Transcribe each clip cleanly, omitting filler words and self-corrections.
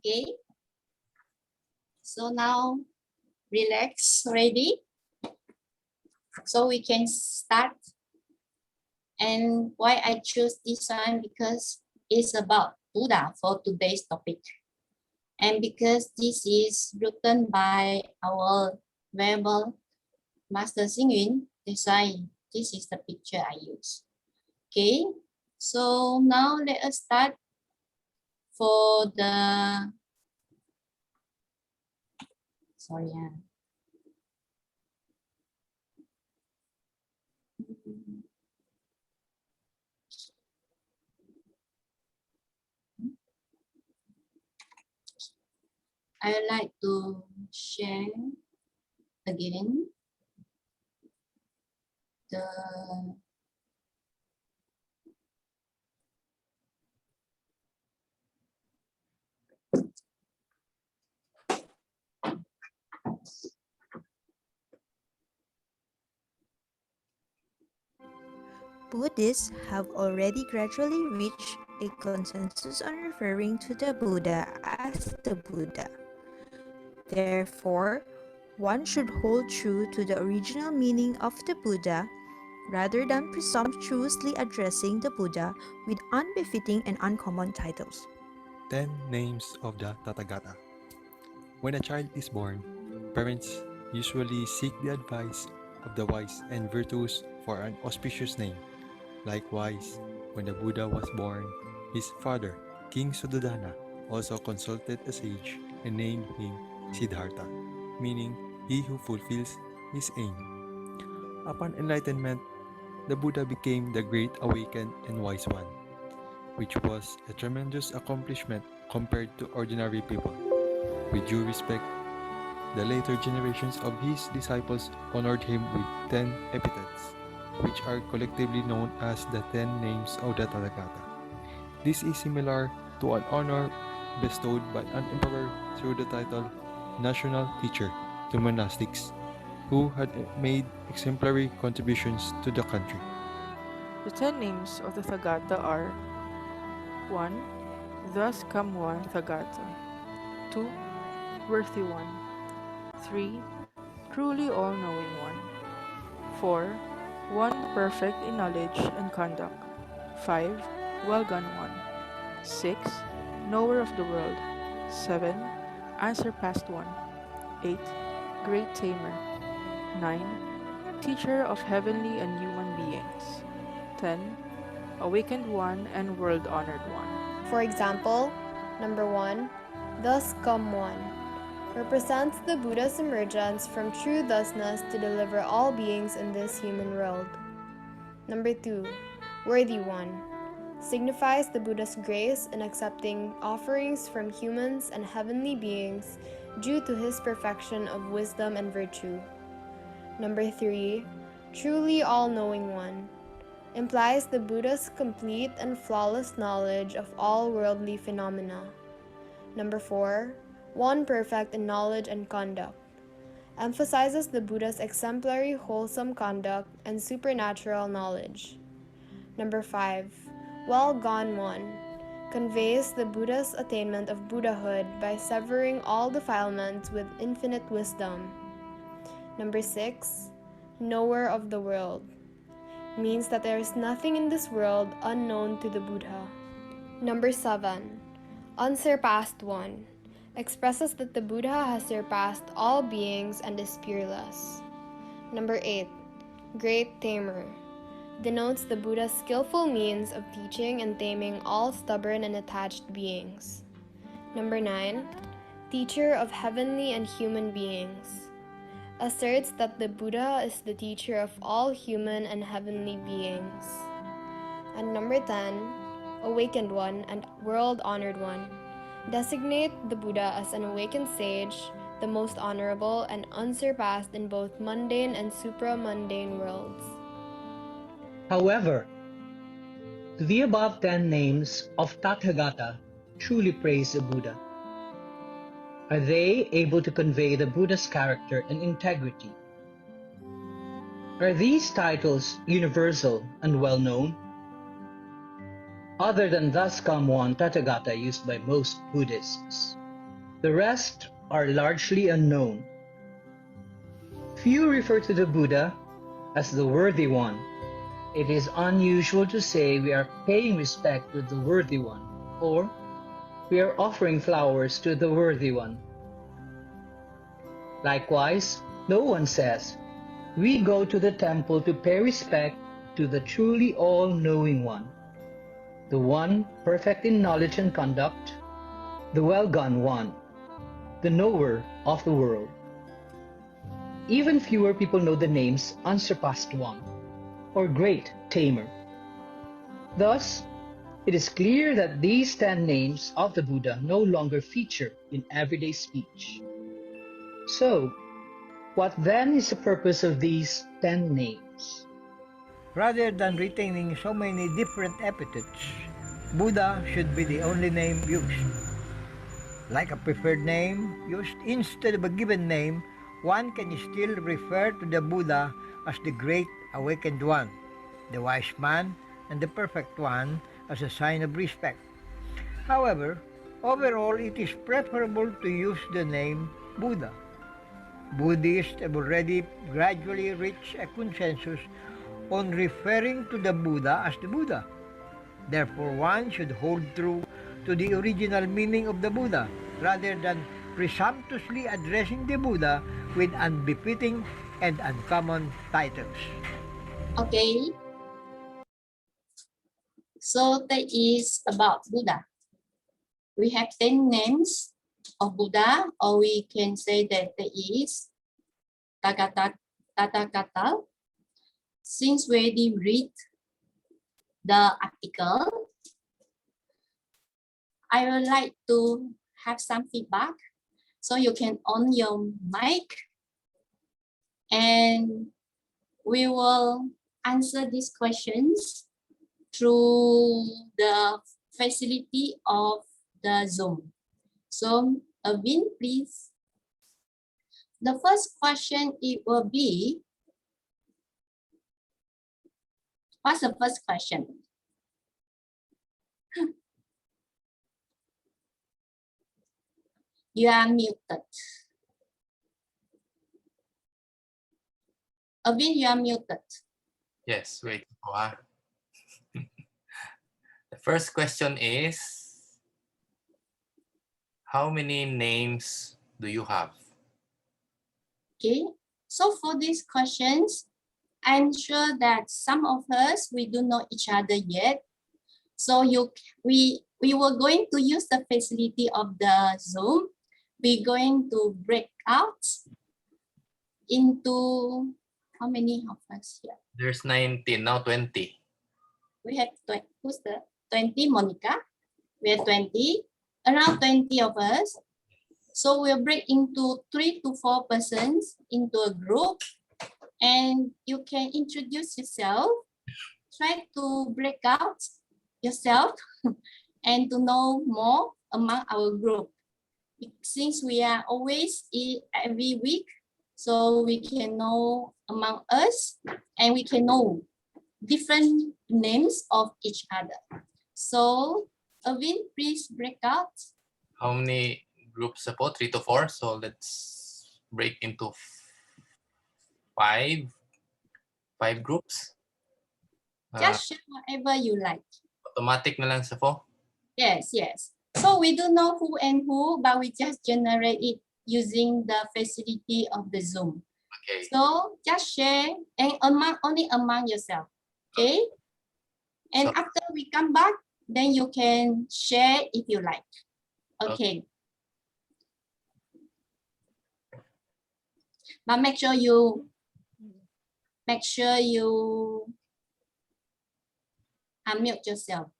Okay. So now relax, ready? So we can start. And why I choose this one, because it's about Buddha for today's topic. And because this is written by our venerable Master Xing that's why this is the picture I use. Okay, so now let us start for the, sorry. I would like to share again the Buddhists have already gradually reached a consensus on referring to the Buddha as the Buddha. Therefore, one should hold true to the original meaning of the Buddha rather than presumptuously addressing the Buddha with unbefitting and uncommon titles. 10 names of the Tathagata. When a child is born, parents usually seek the advice of the wise and virtuous for an auspicious name. Likewise, when the Buddha was born, his father, King Suddhodana, also consulted a sage and named him Siddhartha, meaning he who fulfills his aim. Upon enlightenment, the Buddha became the great awakened and wise one, which was a tremendous accomplishment compared to ordinary people. With due respect, the later generations of his disciples honored him with 10 epithets, which are collectively known as the 10 names of the Tathagata. This is similar to an honor bestowed by an emperor through the title National Teacher to monastics who had made exemplary contributions to the country. The 10 names of the Tathagata are 1. Thus come one Tathagata. 2. Worthy one. 3. Truly all-knowing one. 4. One perfect in knowledge and conduct. 5. Well-gone one. 6. Knower of the world. 7. Unsurpassed one. 8. Great tamer. 9. Teacher of heavenly and human beings. 10. Awakened one and world-honored one. For example, number 1, thus come one, represents the Buddha's emergence from true thusness to deliver all beings in this human world. Number 2, worthy one, signifies the Buddha's grace in accepting offerings from humans and heavenly beings due to his perfection of wisdom and virtue. Number 3, truly all-knowing one, implies the Buddha's complete and flawless knowledge of all worldly phenomena. Number 4, one perfect in knowledge and conduct, emphasizes the Buddha's exemplary wholesome conduct and supernatural knowledge. Number 5, well-gone one, conveys the Buddha's attainment of Buddhahood by severing all defilements with infinite wisdom. Number 6, knower of the world, means that there is nothing in this world unknown to the Buddha. Number 7, unsurpassed one, expresses that the Buddha has surpassed all beings and is peerless. Number 8, great tamer, denotes the Buddha's skillful means of teaching and taming all stubborn and attached beings. Number 9, teacher of heavenly and human beings, asserts that the Buddha is the teacher of all human and heavenly beings. And number 10, awakened one and world-honored one, designate the Buddha as an awakened sage, the most honorable and unsurpassed in both mundane and supra-mundane worlds. However, the above 10 names of Tathagata truly praise the Buddha. Are they able to convey the Buddha's character and integrity? Are these titles universal and well-known? Other than thus come one Tathagata used by most Buddhists, The rest are largely unknown. Few refer to the Buddha as the worthy one. It is unusual to say we are paying respect to the worthy one, or we are offering flowers to the worthy one. Likewise, no one says, we go to the temple to pay respect to the truly all-knowing one, the one perfect in knowledge and conduct, the well-gone one, the knower of the world. Even fewer people know the names Unsurpassed One or Great Tamer. Thus, it is clear that these 10 names of the Buddha no longer feature in everyday speech. So, what then is the purpose of these 10 names? Rather than retaining so many different epithets, Buddha should be the only name used. Like a preferred name used instead of a given name, one can still refer to the Buddha as the Great Awakened One, the Wise Man, and the Perfect One as a sign of respect. However, overall it is preferable to use the name Buddha. Buddhists have already gradually reached a consensus on referring to the Buddha as the Buddha. Therefore, one should hold true to the original meaning of the Buddha rather than presumptuously addressing the Buddha with unbefitting and uncommon titles. Okay. So that is about Buddha. We have 10 names of Buddha, or we can say that there is Tathagata. Since we already read the article, I would like to have some feedback. So you can on your mic and we will answer these questions through the facility of the Zoom. So Avin, please. The first question it will be, what's the first question? You are muted. Avin, you are muted. Yes, wait. The first question is, how many names do you have? Okay, so for these questions, I'm sure that some of us, we do know each other yet. So we were going to use the facility of the Zoom. We're going to break out into, how many of us here? There's 19, now 20. We have 20, who's the 20, Monica? We have 20, around 20 of us. So we'll break into 3 to 4 persons into a group, and you can introduce yourself. Try to break out yourself and to know more among our group. Since we are always every week, so we can know among us and we can know different names of each other. So, Avin, please break out. How many groups po? 3 to 4. So let's break into 5 groups. Just share whatever you like. Automatic na lang sa po. Yes, yes. So we don't know who and who, but we just generate it using the facility of the Zoom. Okay. So just share and only among yourself. Okay. And So, after we come back, then you can share if you like. Okay. But make sure you unmute yourself.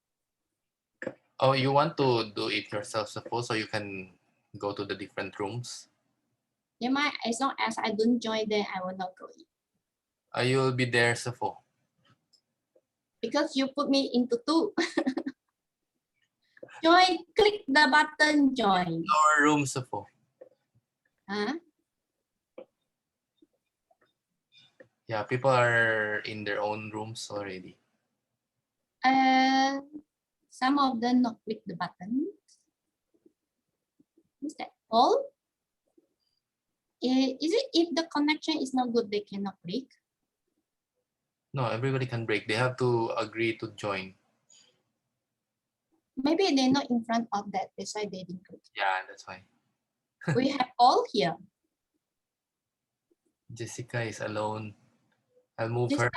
oh, you want to do it yourself, suppose, so you can go to the different rooms? As long as I don't join, then I will not go in. You'll be there, suppose. Because you put me into 2. Join, click the button join. Our room, suppose. Huh? Yeah, people are in their own rooms already. Some of them not click the button. Who's that? all? Is it if the connection is not good, they cannot click? No, everybody can break. They have to agree to join. Maybe they're not in front of that, that's why they didn't click. Yeah, that's why. We have all here. Jessica is alone. I'll move her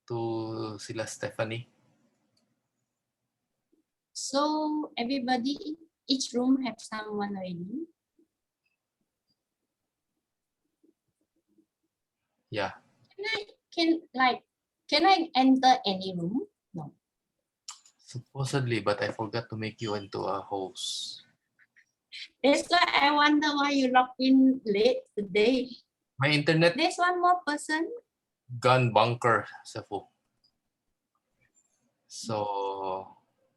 to Sila Stephanie. So everybody, each room have someone already. Yeah. Can I enter any room? No. Supposedly, but I forgot to make you into a host. That's why I wonder why you log in late today. My internet There's one more person. gone bunker, Safu. So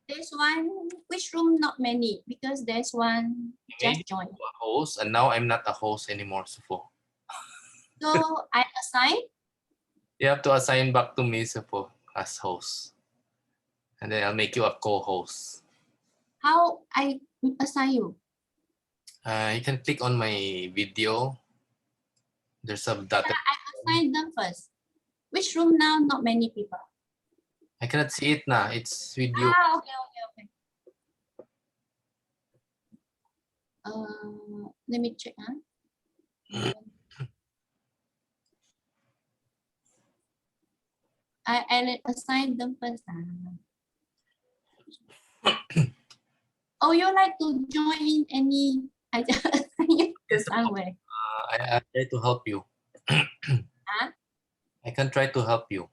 There's one, which room not many? Because there's one just joined. a host, and now I'm not a host anymore, Safu. So I assign. You have to assign back to me, Safu, as host. And then I'll make you a co-host. How I assign you? You can click on my video. There's a data. I assign them first. Which room now? Not many people. I cannot see it now. It's with you. Okay. Let me check. I assign them first. Oh, you like to join any? I just assign you to somewhere. I try to help you. Huh? I can try to help you.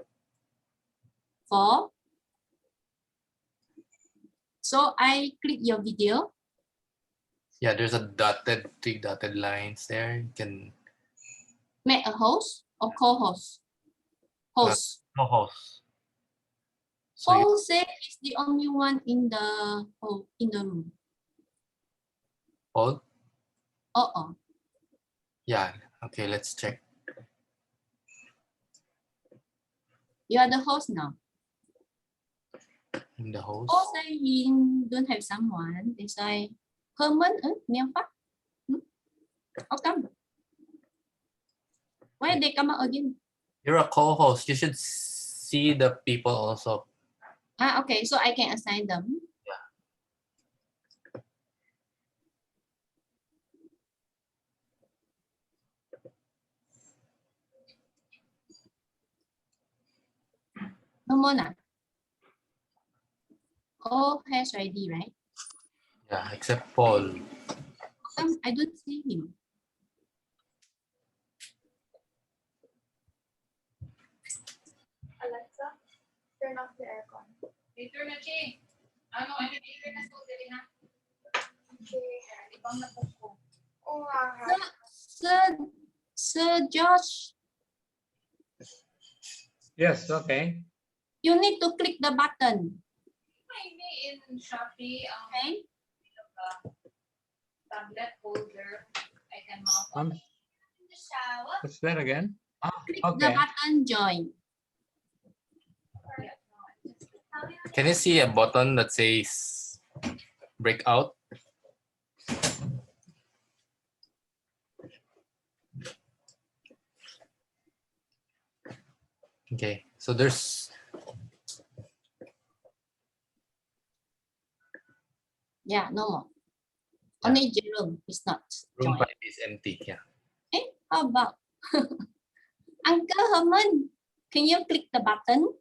So I click your video. Yeah, there's a three dotted lines there. You can Make a host or co-host? Host. co-host. So Host say is the only one in the room. hold. Uh-oh. Yeah. Okay, let's check. You are the host now. I'm the host. Host say he don't have someone. They say Herman, Niang Pak. How come? Why they come out again? You're a co-host. You should see the people also. Okay, so I can assign them. Yeah. No more now. All has ready, right? Yeah, except Paul. I don't see him. Alexa, turn off the aircon. Later na, Chi. Ano, later na so dali na. Okay. Ibang na po. Oh, Sir Josh, Yes, okay. you need to click the button. Maybe in Shopee, Okay. tablet holder, I can mount in the shower. What's that again? Click Okay. the button join. Can you see a button that says breakout? Okay, so there's Yeah, no more. Only Jerome is not room join. 5 is empty. Yeah. How about Uncle Herman? Can you click the button?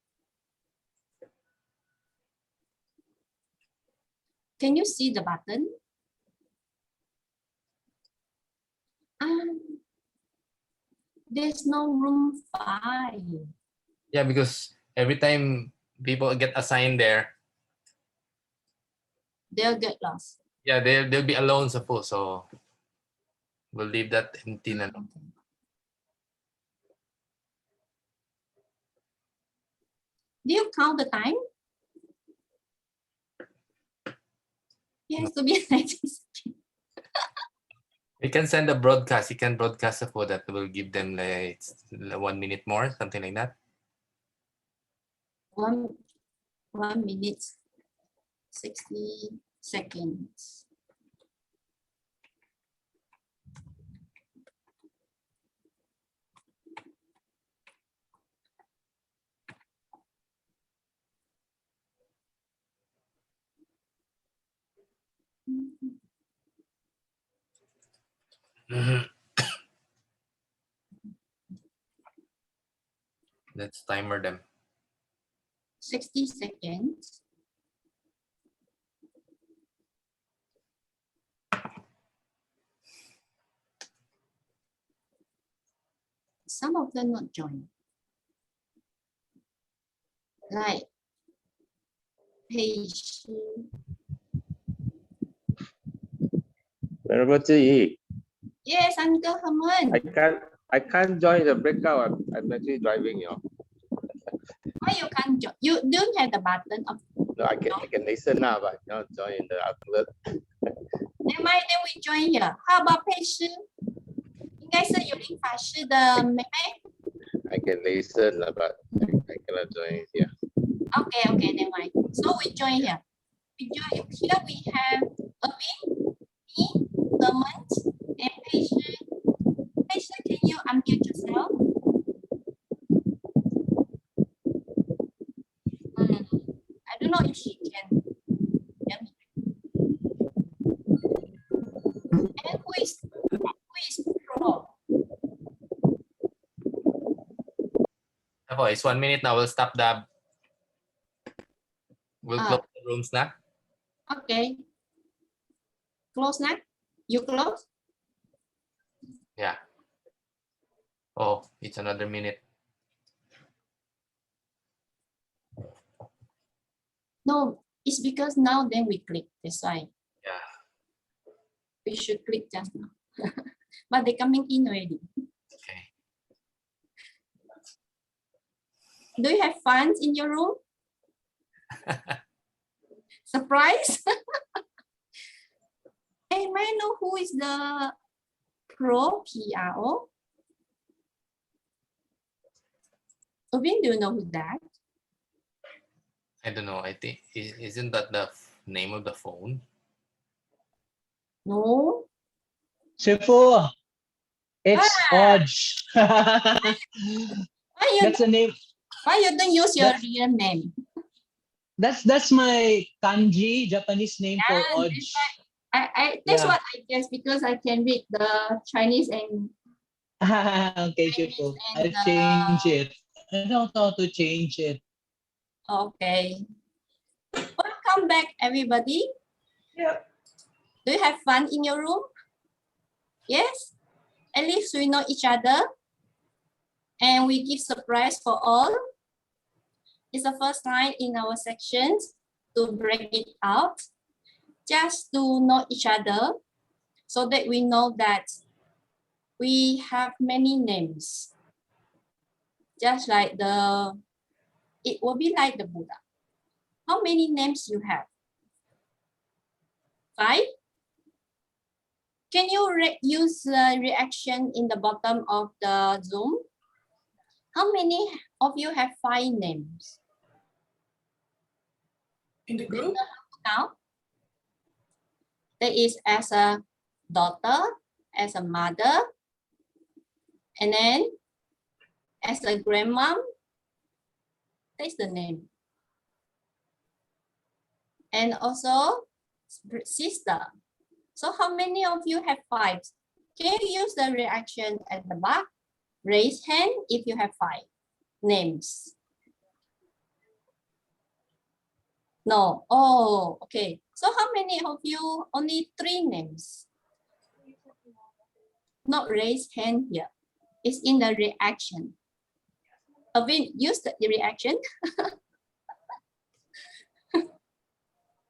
Can you see the button? There's no room 5. Yeah, because every time people get assigned there, They'll get lost. yeah, they'll be alone, suppose. So we'll leave that empty na. Okay. Do you count the time? It has to be 90 seconds. You can send a broadcast. You can broadcast a that will give them like 1 minute more, something like that. 1 minute 60 seconds. Let's timer them. 60 seconds. Some of them not join. Like page. Venerable Zhi, Yes, Uncle Herman. I can't join the breakout. I'm actually driving, you know. Why you can't join? You don't have the button of. No, I can listen now, but I cannot join the alert. Never mind, then we join here. How about 配诗？应该是有灵法师的妹妹。I can listen, but I cannot join here. Okay, never mind. So we join here. We join here. We have Irving, me, Herman, and 配诗。配诗 can you unmute yourself? I don't know if she can hear me. And who is pro? Oh, it's 1 minute now. We'll stop the. We'll close the rooms now. Okay. Close now? You close? Yeah. Oh, it's another minute. No, it's because now then we click. That's why. Yeah. We should click just now. But they're coming in already. Okay. Do you have fun in your room? Surprise? Hey, may I know who is the pro PRO? Ovin, do you know who that? I don't know. I think isn't that the name of the phone? No. Sifu, it's Odge. Why you That's the name. Why you don't use your real name? That's my kanji Japanese name for Odge. That's what I guess because I can read the Chinese and Okay, Sifu. I'll change it. I don't know how to change it. okay. Welcome back, everybody. Yeah. Do you have fun in your room? Yes? At least we know each other. And we give surprise for all. It's the first time in our sections to break it out. Just to know each other so that we know that we have many names. Just like it will be like the Buddha. How many names you have? 5? Can you use the reaction in the bottom of the Zoom? How many of you have 5 names? In the group? Now, there is as a daughter, as a mother, and then as a grandmom. That's the name. And also sister. So how many of you have 5? Can you use the reaction at the back? Raise hand if you have 5 names. No. Oh, okay. So how many of you only 3 names? Not raise hand here. It's in the reaction. Avin, use the reaction.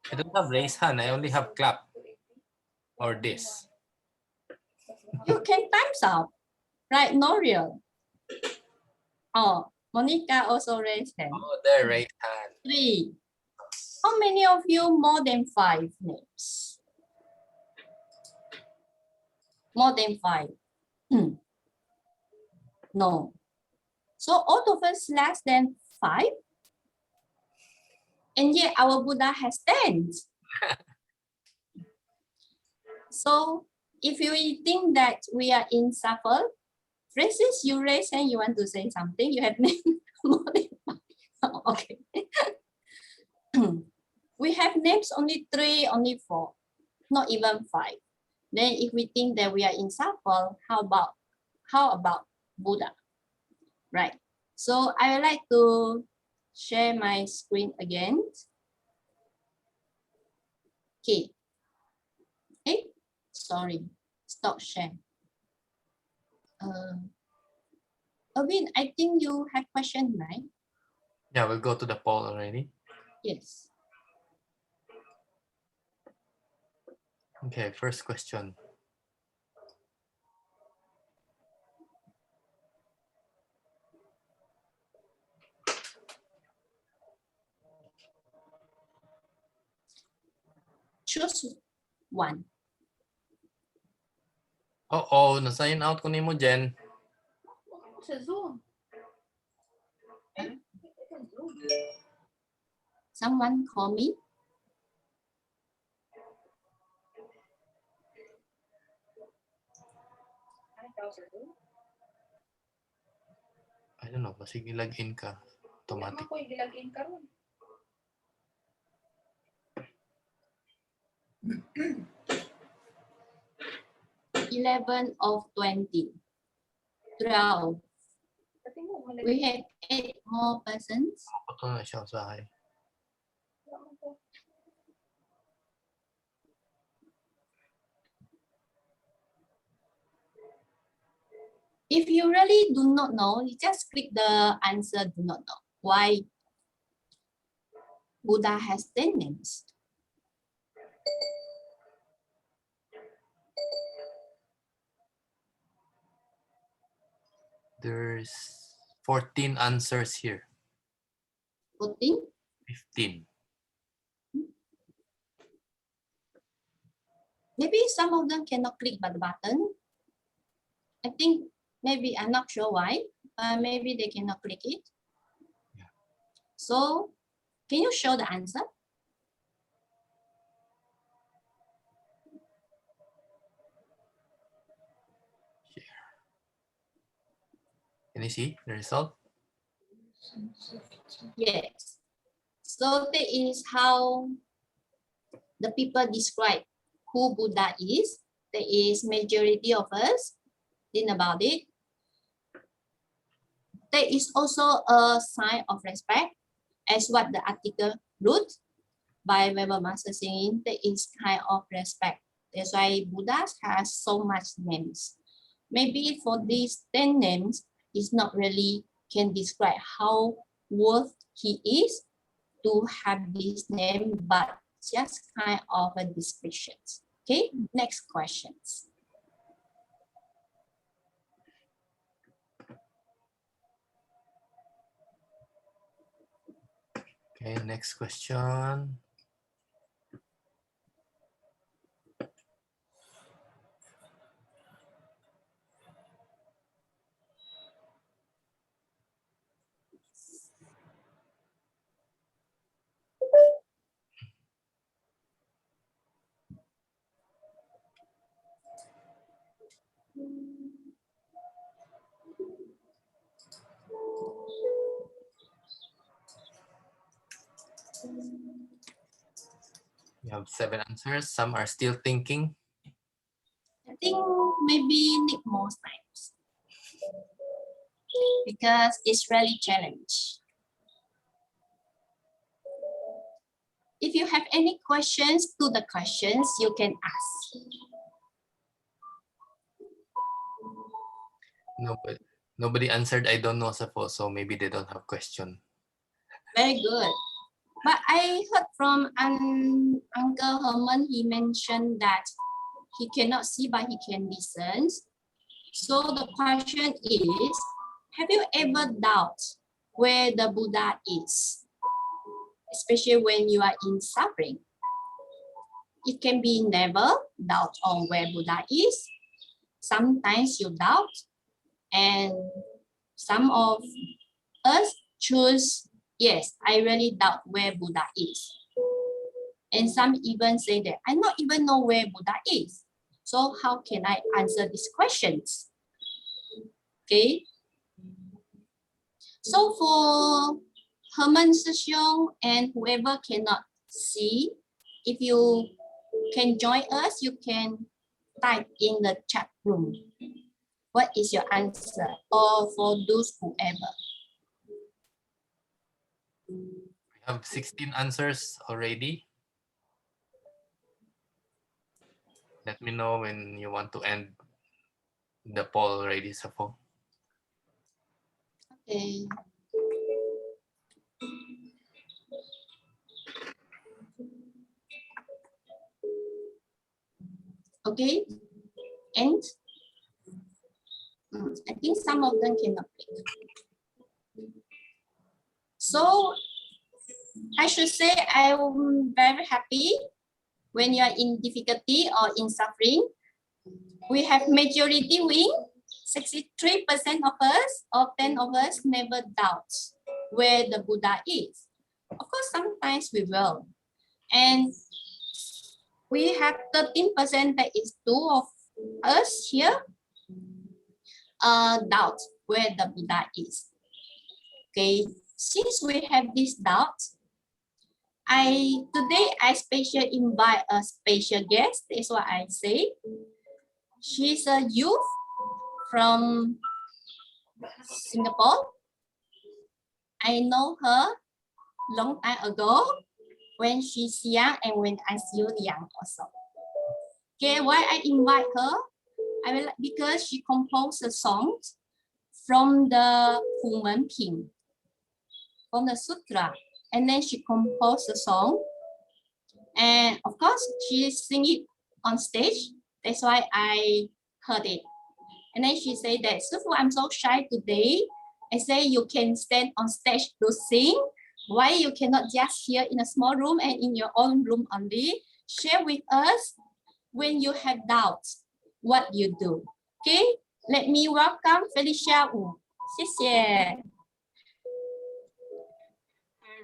I don't have raise hand. I only have clap or this. You can times up, right? Noriel. Oh, Monica also raised hand. Oh, there, right hand. 3. How many of you more than 5 names? More than 5. No. So all of us less than 5. And yet our Buddha has 10. So if you think that we are in suffer, Francis, you raise hand, you want to say something? You have named more than 5. Okay. We have names only 3, only 4. not even 5. Then if we think that we are in circle, how about Buddha? Right. So I would like to share my screen again. Okay. Hey, sorry, stop share. Erwin, I think you have question, right? Yeah, we'll go to the poll already. Yes. Okay, first question. Choose one. Oh, na-sign out ko nimo, Jen. Sa Zoom. Someone call me. I don't know, kasi login ka. Automatic. Ako yung gilagin karon. $11 of 20. 12. Pati mo, We have 8 more persons. Ito na siya sa akin. If you really do not know, you just click the answer do not know. Why Buddha has 10 names? There's 14 answers here. 14? 15. Maybe some of them cannot click the button. I think maybe I'm not sure why. Maybe they cannot click it. Yeah. So can you show the answer? Can you see the result? Yes. So that is how the people describe who Buddha is. There is majority of us think about it. There is also a sign of respect, as what the article wrote by Weber Master saying there is kind of respect. That's why Buddha has so much names. Maybe for these 10 names, it's not really can describe how worth he is to have this name, but just kind of a descriptions. Okay, next questions. Okay, next question. We have 7 answers. Some are still thinking. I think maybe need more times because it's really challenge. If you have any questions to the questions, you can ask. Nobody answered I don't know, suppose, so maybe they don't have question. Very good. But I heard from Uncle Herman, he mentioned that he cannot see, but he can listen. So the question is, have you ever doubt where the Buddha is? Especially when you are in suffering. It can be never doubt on where Buddha is. Sometimes you doubt, and some of us choose, yes, I really doubt where Buddha is. And some even say that I don't even know where Buddha is. So how can I answer these questions? Okay. So for Herman Sishong and whoever cannot see, if you can join us, you can type in the chat room. What is your answer? Or for those whoever. We have 16 answers already. Let me know when you want to end the poll already, Safo. Okay. Okay, and I think some of them cannot click. So I should say I'm very happy when you are in difficulty or in suffering. We have majority win, 63% of us or 10 of us never doubt where the Buddha is. Of course, sometimes we will. And we have 13%, that is 2 of us here, doubt where the Buddha is. Okay, since we have this doubt, today I special invite a special guest. That's what I say. She's a youth from Singapore. I know her long time ago when she's young and when I still young also. Okay, why I invite her? Because she composed a song from the Fu Men Ping, from the sutra, and then she composed a song, and of course she sing it on stage. That's why I heard it. And then she said that, Sifu, I'm so shy today. I say you can stand on stage to sing. Why you cannot just here in a small room and in your own room only? Share with us when you have doubts, what you do. Okay, let me welcome Felicia Wu. 谢谢.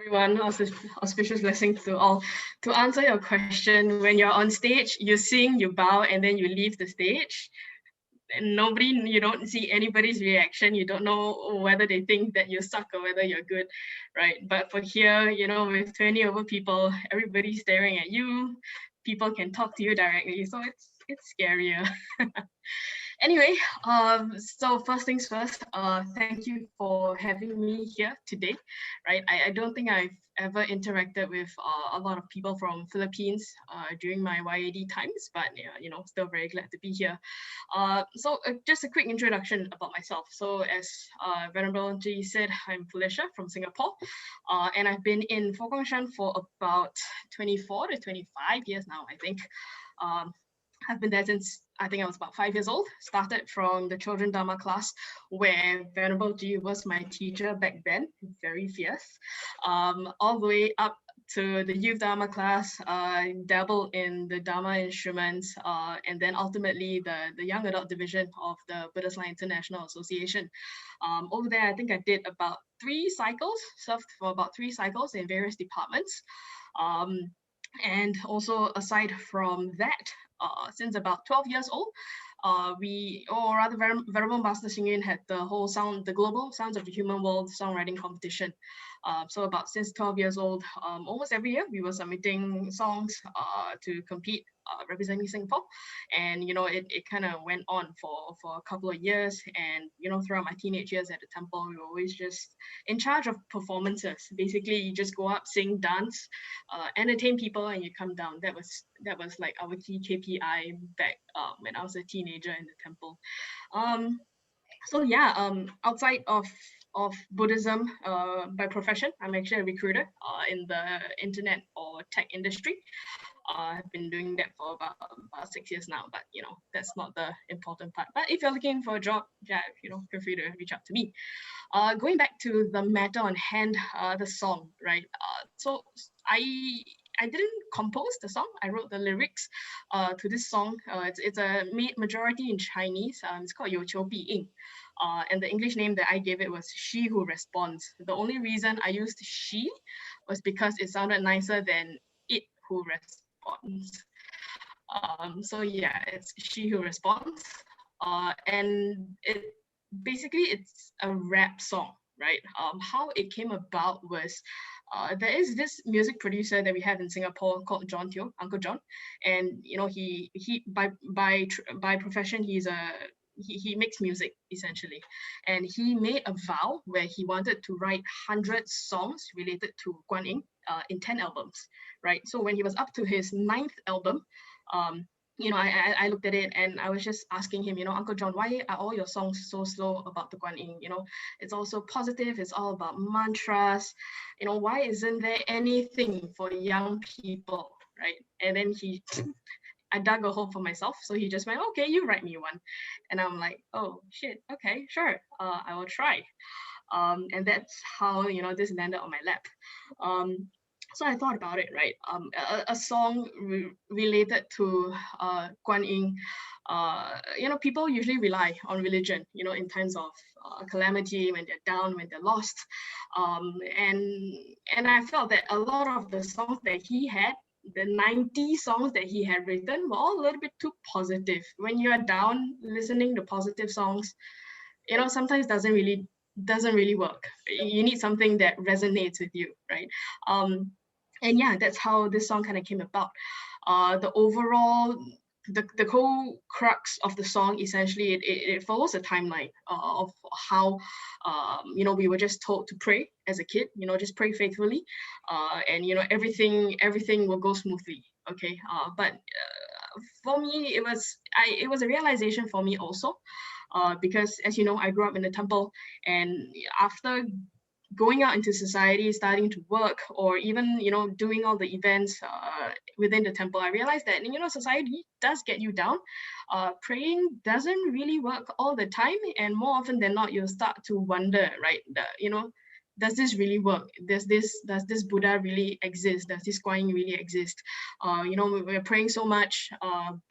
Everyone, auspicious blessings to all. To answer your question, when you're on stage, you sing, you bow, and then you leave the stage. And you don't see anybody's reaction. You don't know whether they think that you suck or whether you're good, right? But for here, with 20 over people, everybody's staring at you. People can talk to you directly, so it's scarier. Anyway, so first things first, thank you for having me here today, right? I don't think I've ever interacted with a lot of people from Philippines during my YAD times, but still very glad to be here. So just a quick introduction about myself. So as Venerable Ji said, I'm Felicia from Singapore, and I've been in Fo Guang Shan for about 24 to 25 years now, I think. I've been there since I think I was about 5 years old. Started from the Children Dharma class where Venerable Ji was my teacher back then, very fierce. All the way up to the Youth Dharma class, dabbled in the Dharma instruments, and then ultimately the Young Adult Division of the Buddhist Light International Association. Over there, I think I did about 3 cycles, served for about 3 cycles in various departments. And also aside from that, since about 12 years old, Venerable Master Xing Yun had the Global Sounds of the Human World songwriting competition. So since 12 years old, almost every year we were submitting songs to compete representing Singapore. And, it kind of went on for a couple of years. And, throughout my teenage years at the temple, we were always just in charge of performances. Basically, you just go up, sing, dance, entertain people, and you come down. That was like our key KPI back when I was a teenager in the temple. So yeah, outside of Buddhism by profession, I'm actually a recruiter in the internet or tech industry. I've been doing that for about 6 years now, but that's not the important part. But if you're looking for a job, yeah, feel free to reach out to me. Going back to the matter on hand, the song, right? So I didn't compose the song. I wrote the lyrics to this song. It's a majority in Chinese. It's called You Qiu Bi Ying. And the English name that I gave it was She Who Responds. The only reason I used she was because it sounded nicer than it who responds. So yeah, it's She Who Responds. And it's a rap song, right? How it came about was there is this music producer that we have in Singapore called John Teo, Uncle John, and he by profession he makes music essentially, and he made a vow where he wanted to write 100 songs related to Guan Yin in 10 albums, right? So when he was up to his 9th album, I looked at it and I was just asking him, Uncle John, why are all your songs so slow about the Guan Yin? It's all so positive. It's all about mantras. Why isn't there anything for young people, right? And then I dug a hole for myself. So he just went, okay, you write me one. And I'm like, oh shit, okay, sure. I will try. And that's how, this landed on my lap. So I thought about it, right? A song related to Guan Yin. People usually rely on religion, in times of calamity, when they're down, when they're lost. And I felt that a lot of the songs that he had, the 90 songs that he had written, were all a little bit too positive. When you're down, listening to positive songs, sometimes doesn't really work. You need something that resonates with you, right? And yeah, that's how this song kind of came about. The overall, the whole crux of the song, essentially, it follows a timeline of how, we were just told to pray as a kid, just pray faithfully, and everything will go smoothly. Okay, but for me, it was a realization for me also, because as you know, I grew up in the temple, and after going out into society, starting to work, or even doing all the events within the temple, I realized that society does get you down. Praying doesn't really work all the time, and more often than not, you'll start to wonder, right? Does this really work? Does this Buddha really exist? Does this Guan Yin really exist? We're praying so much,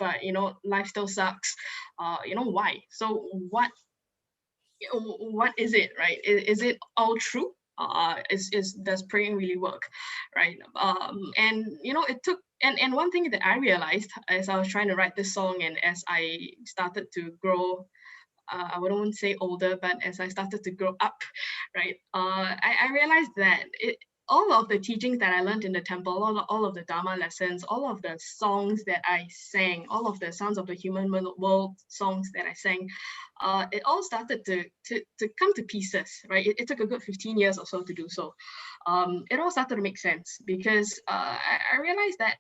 but life still sucks. Why? So what is it, right? Is it all true? Does praying really work, right? And it took, and one thing that I realized as I was trying to write this song, and as I started to grow, I wouldn't say older, but as I started to grow up, right, I realized that all of the teachings that I learned in the temple, all of the Dharma lessons, all of the songs that I sang, all of the Sounds of the Human World songs that I sang, it all started to come to pieces, right? It took a good 15 years or so to do so. It all started to make sense because I realized that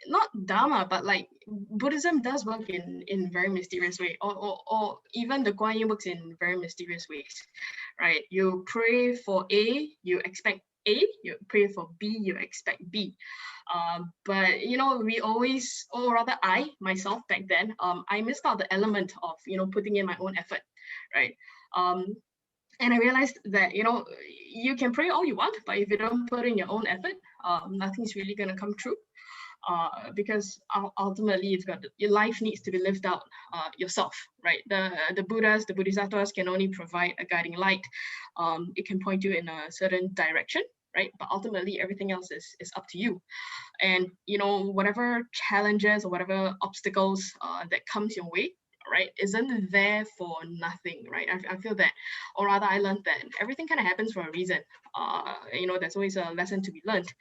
not Dharma, but like Buddhism does work in very mysterious way, or even the Guan Yin works in very mysterious ways, right? You pray for A, you expect A. You pray for B, you expect B. But we always, or rather I myself back then, I missed out the element of putting in my own effort, right? And I realized that you can pray all you want, but if you don't put in your own effort, nothing's really gonna come true. Because ultimately your life needs to be lived out yourself, right? The Buddhas, the Bodhisattvas can only provide a guiding light. It can point you in a certain direction, right? But ultimately everything else is up to you. And whatever challenges or whatever obstacles that comes your way, right, isn't there for nothing, right? I feel that, or rather I learned that everything kind of happens for a reason. There's always a lesson to be learned.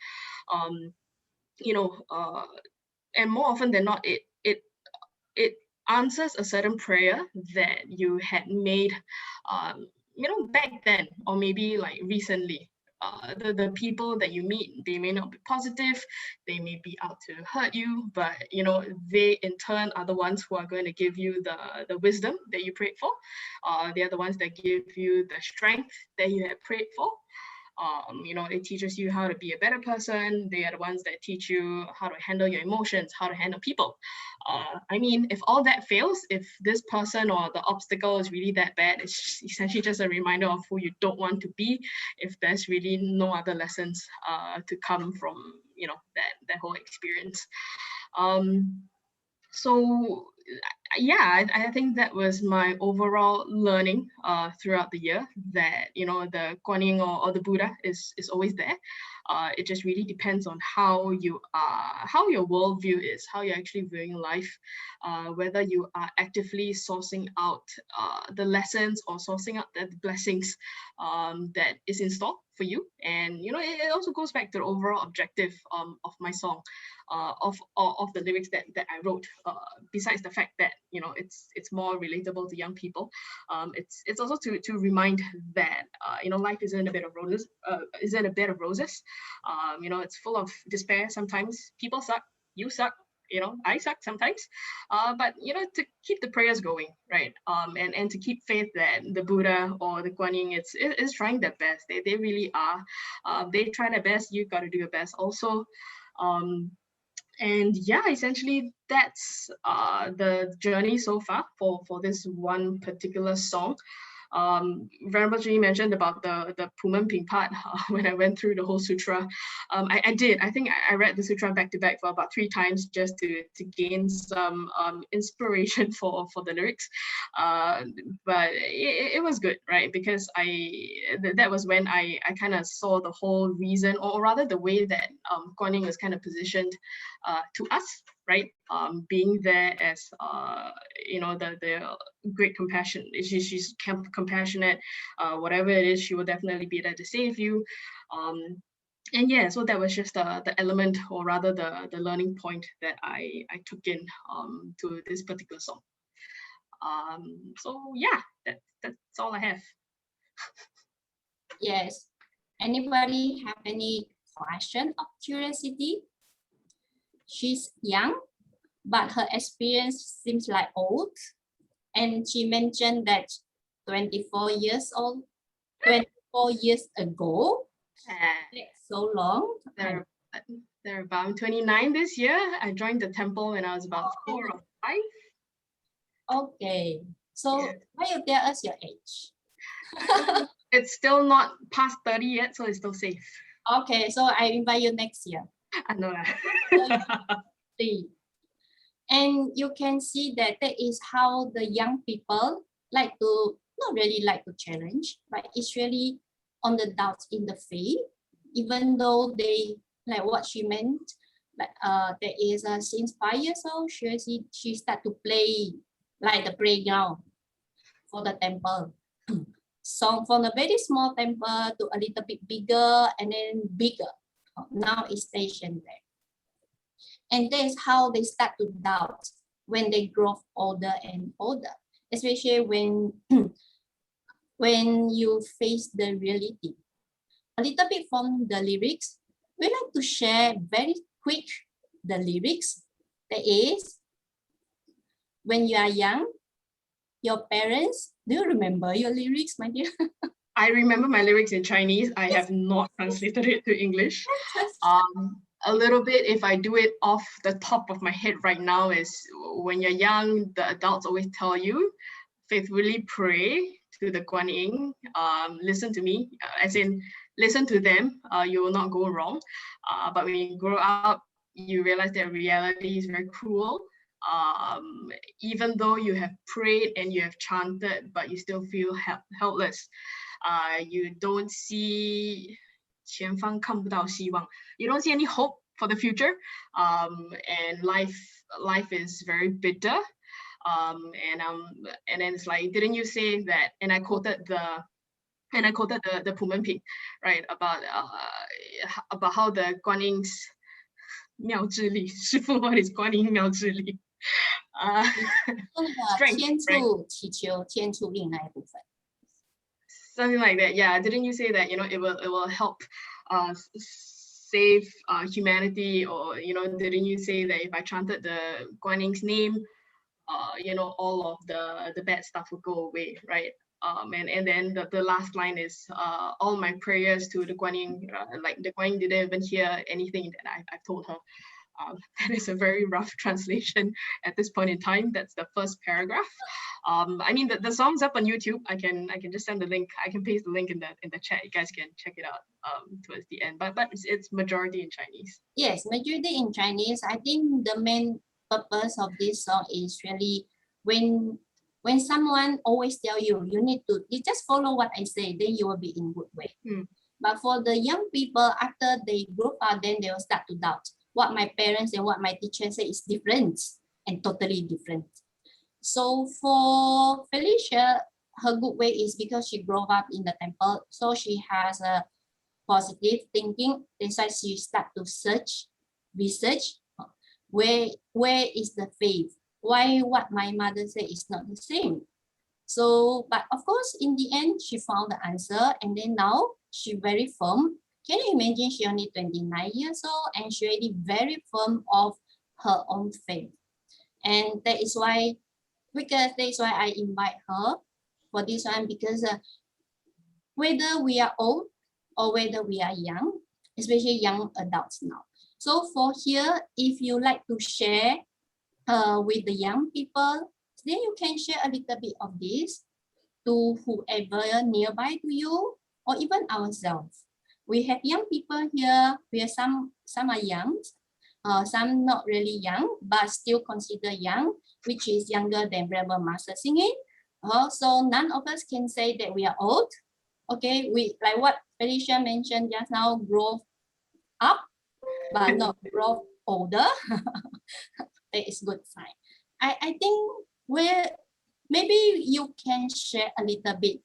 And more often than not, it answers a certain prayer that you had made, back then, or maybe like recently. The people that you meet, they may not be positive, they may be out to hurt you, but they in turn are the ones who are going to give you the wisdom that you prayed for. They are the ones that give you the strength that you had prayed for. It teaches you how to be a better person. They are the ones that teach you how to handle your emotions, how to handle people. If all that fails, if this person or the obstacle is really that bad, it's essentially just a reminder of who you don't want to be, if there's really no other lessons to come from that whole experience. So yeah, I think that was my overall learning throughout the year, that the Kuan Yin or the Buddha is always there. It just really depends on how you are, how your worldview is, how you're actually viewing life, whether you are actively sourcing out the lessons or sourcing out the blessings that is in store for you. And it also goes back to the overall objective of my song, of the lyrics that I wrote. Besides the fact that it's more relatable to young people, it's also to remind that life isn't a bed of roses. It's full of despair. Sometimes people suck, you suck, I suck sometimes, but to keep the prayers going, right? And to keep faith that the Buddha or the Kuan Yin is trying their best. They really are. They try their best. You got to do your best also. And yeah, essentially that's the journey so far for this one particular song. Venerable Ji mentioned about the Pumenping part when I went through the whole sutra. I did. I think I read the sutra back to back for about 3 times just to gain some inspiration for the lyrics. But it was good, right? Because that was when I kind of saw the whole reason, or rather the way that Kuan Yin was kind of positioned to us, right? Being there as the great compassion. She's compassionate. Whatever it is, she will definitely be there to save you. And yeah, so that was just the element, or rather the learning point that I took in to this particular song. So yeah, that's all I have. Yes. Anybody have any question or curiosity? She's young, but her experience seems like old. And she mentioned that 24 years old, 24 years ago. So long. They're about 29 this year. I joined the temple when I was about 4 or 5. Okay. So why you tell us your age? It's still not past 30 yet, so it's still safe. Okay, so I invite you next year. I know that. And you can see that is how the young people like to, not really like to challenge, but it's really on the doubts in the faith, even though they, like what she meant, like there is since 5 years old, she start to play like the playground for the temple. So from a very small temple to a little bit bigger and then bigger. Now it's stationed there. And that's how they start to doubt when they grow older and older, especially when you face the reality. A little bit from the lyrics, we like to share very quick the lyrics. That is, when you are young, your parents, do you remember your lyrics, my dear? I remember my lyrics in Chinese. I have not translated it to English. A little bit, if I do it off the top of my head right now, is when you're young, the adults always tell you, faithfully pray to the Kuan Yin, listen to me, as in listen to them, you will not go wrong. But when you grow up, you realize that reality is very cruel. Even though you have prayed and you have chanted, but you still feel helpless. You don't see 前方看不到希望. You don't see any hope for the future, and life is very bitter. And then it's like, didn't you say that? And I quoted the Pumenping, right, about how the Kuan Yin's 妙智力, 师父, what is Kuan Yin 妙智力? Strength, 天助祈求天助令那一部分。 Something like that, yeah. Didn't you say that it will help save humanity, or didn't you say that if I chanted the Kuan Yin's name, all of the bad stuff would go away, right? And then the last line is all my prayers to the Kuan Yin, like the Kuan Yin didn't even hear anything that I've told her. That is a very rough translation at this point in time. That's the first paragraph. I mean, the song's up on YouTube. I can just send the link. I can paste the link in the chat. You guys can check it out towards the end. But it's majority in Chinese. Yes, majority in Chinese. I think the main purpose of this song is really when someone always tell you you just follow what I say, then you will be in good way. But for the young people, after they grow up, then they will start to doubt what my parents and what my teacher say is different and totally different. So for Felicia, her good way is because she grew up in the temple, so she has a positive thinking. That's why she start to research where is the faith, why what my mother said is not the same. So, but of course, in the end, she found the answer, and then now she very firm. Can you imagine? She only 29 years old, and she already very firm of her own faith, and that is why I invite her for this one, because whether we are old or whether we are young, especially young adults now. So for here, if you like to share with the young people, then you can share a little bit of this to whoever nearby to you, or even ourselves. We have young people here. We have some are young, some not really young, but still considered young, which is younger than Reverend Master Singing. So none of us can say that we are old. Okay, we like what Felicia mentioned just now, grow up, but not grow older. That is good sign. I think maybe you can share a little bit,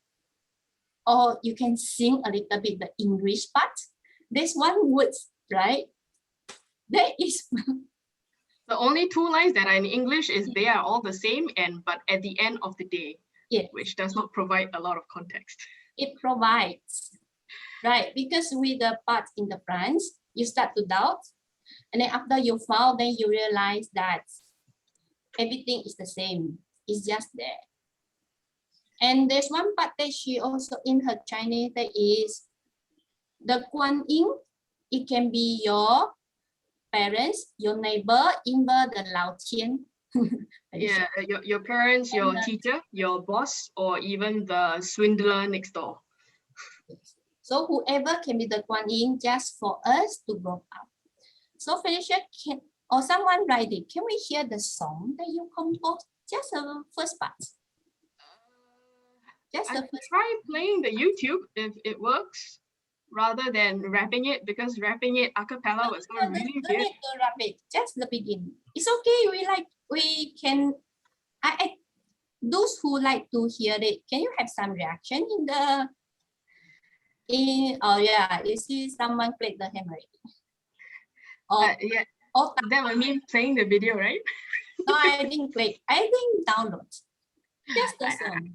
or you can sing a little bit the English part. There's one word, right? That is the only two lines that are in English is they are all the same, but at the end of the day, which does not provide a lot of context. It provides, right? Because with the part in the front, you start to doubt, and then after you found, then you realize that everything is the same. It's just there. And there's one part that she also in her Chinese that is the Guan Yin. It can be your parents, your neighbor, even the Lao Qian. Yeah, your parents, your teacher, your boss, or even the swindler next door. So whoever can be the Guan Yin just for us to grow up. So Felicia, or someone write it, can we hear the song that you composed? Just the first part. Just the first. Try playing the YouTube if it works, rather than rapping it, because rapping it a cappella was not really good. No need to rap it, just the beginning. It's okay. We can. Those who like to hear it, can you have some reaction oh yeah, you see someone click the hand already. Yeah. That would mean playing the video, right? No, I didn't click. I didn't download. Just the song.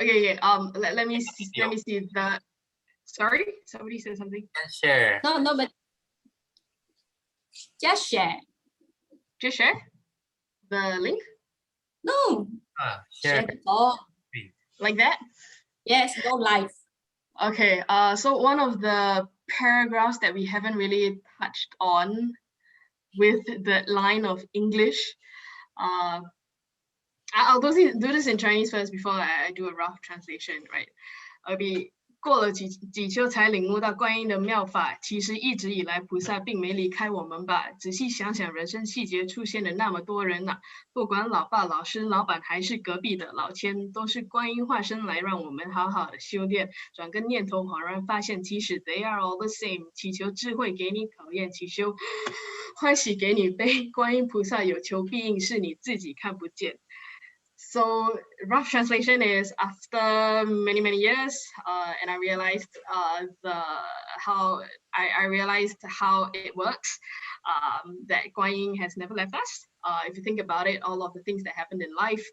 Okay. Let me see the. Sorry, somebody said something. Share. No, but just share. Just share the link. No. Share. Like that. Yes, go live. Okay. So one of the paragraphs that we haven't really touched on with the line of English. I'll do this in Chinese first before I do a rough translation, right? I'll be 过了几秋才领悟到观音的妙法，其实一直以来菩萨并没离开我们吧。仔细想想，人生细节出现了那么多人呐，不管老爸、老师、老板还是隔壁的老千，都是观音化身来让我们好好的修炼。转个念头，恍然发现，其实 they are all the same。祈求智慧给你考验，祈求欢喜给你悲。观音菩萨有求必应，是你自己看不见。So rough translation is, after many years, and I realized I realized how it works. That Guan Yin has never left us. If you think about it, all of the things that happened in life,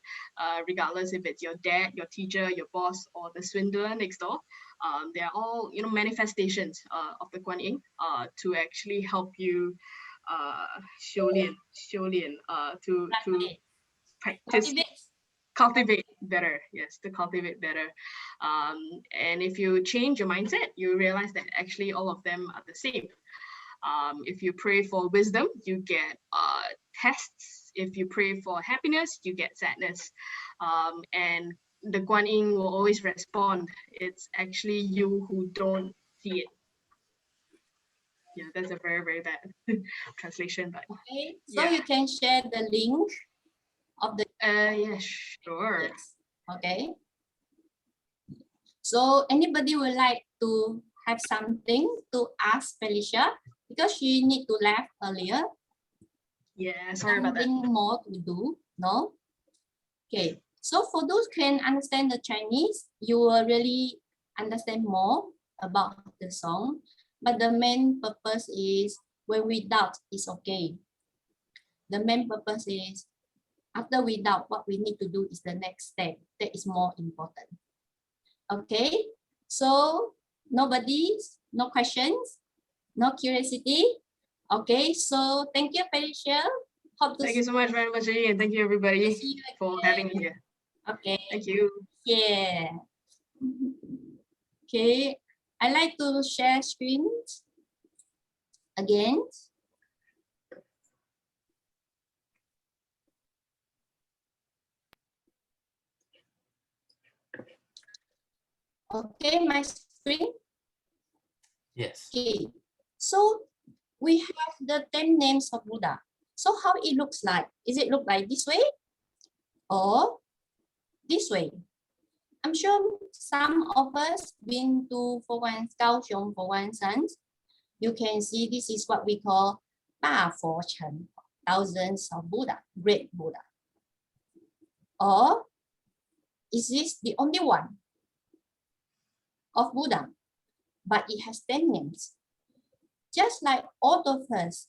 regardless if it's your dad, your teacher, your boss, or the swindler next door, they are all manifestations of the Guan Yin to actually help you 修炼 to practice. Cultivate better, yes, to cultivate better. And if you change your mindset, you realize that actually all of them are the same. If you pray for wisdom, you get tests. If you pray for happiness, you get sadness. And the Guan Yin will always respond. It's actually you who don't see it. Yeah, that's a very, very bad translation, but Okay, so yeah. you can share the link of the Yeah, sure. yes. Okay. So anybody would like to have something to ask Felicia because she need to leave earlier. Yeah, sorry about that. Something more to do? No? Okay. So for those who can understand the Chinese, you will really understand more about the song. But the main purpose is when we doubt, it's okay. The main purpose is after we doubt, what we need to do is the next step. That is more important. Okay. So nobody, no questions, no curiosity. Okay. So thank you, Felicia. Hope to Thank you so much, very much, and thank you everybody see you for again. having me here. Okay. Thank you. Yeah. Okay. I like to share screen again. Okay, my screen. Yes. Okay. So we have the 10 names of Buddha. So how it looks like? Is it look like this way or this way? I'm sure some of us been to Fo-Guang, Kaohsiung Fo-Guang Shan. You can see this is what we call Da Fo Chen, thousands of Buddha, great Buddha. Or is this the only one of Buddha, but it has 10 names? Just like all of us,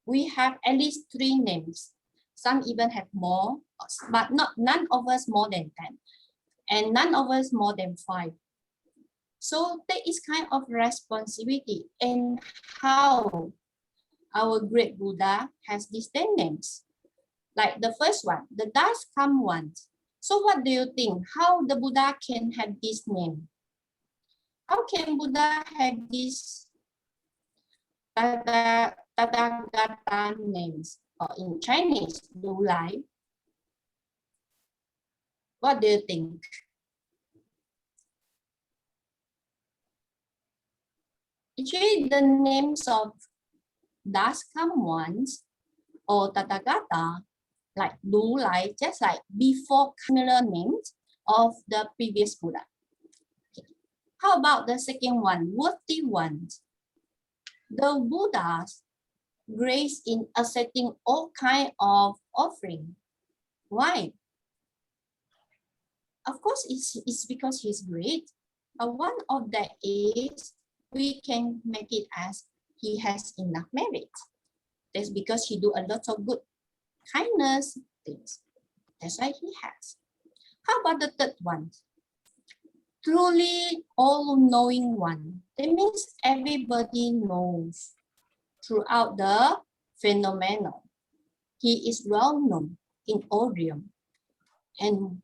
we have at least 3 names. Some even have more, but none of us more than 10. And none of us more than 5. So that is kind of responsibility and how our great Buddha has these 10 names. Like the first one, the dust come once. So what do you think? How the Buddha can have this name? How can Buddha have these Tathagata names? Or in Chinese, Lu Lai. What do you think? Actually, the names of dust come once or Tathagata, like Lu Lai, just like before similar names of the previous Buddha. Okay. How about the second one, worthy ones? The Buddhas grace in accepting all kind of offering. Why? Of course, it's because he's great. But one of that is we can make it as he has enough merit. That's because he do a lot of good kindness things. That's why he has. How about the third one? Truly all-knowing one. That means everybody knows throughout the phenomenon. He is well known in all realms. And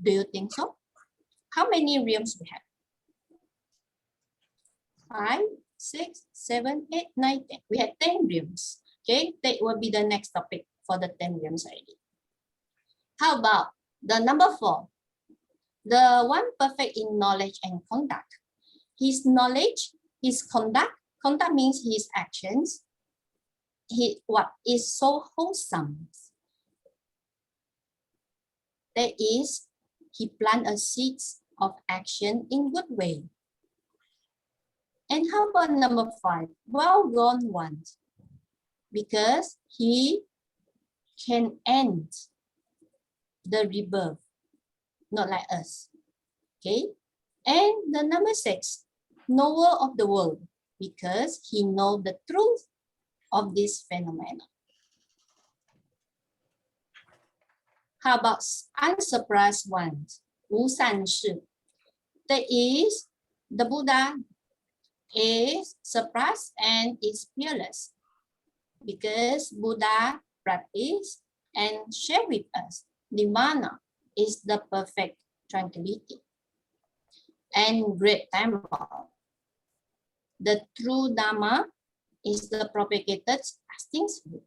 do you think so? How many realms we have? 5, 6, 7, 8, 9, 10. We have 10 realms. Okay, that will be the next topic for the 10 realms already. How about the number 4? The one perfect in knowledge and conduct. His knowledge, his conduct means his actions. What is so wholesome? That is, he plant a seeds of action in good way. And how about number 5? Well-gone ones. Because he can end the rebirth, not like us. Okay? And the number 6, knower of the world, because he knows the truth of this phenomenon. How about unsurprised ones? 无善事. That is, the Buddha is surprised and is fearless because Buddha practice and share with us. Nirvana is the perfect tranquility and great temple. The true Dharma is the propagated lasting spirit.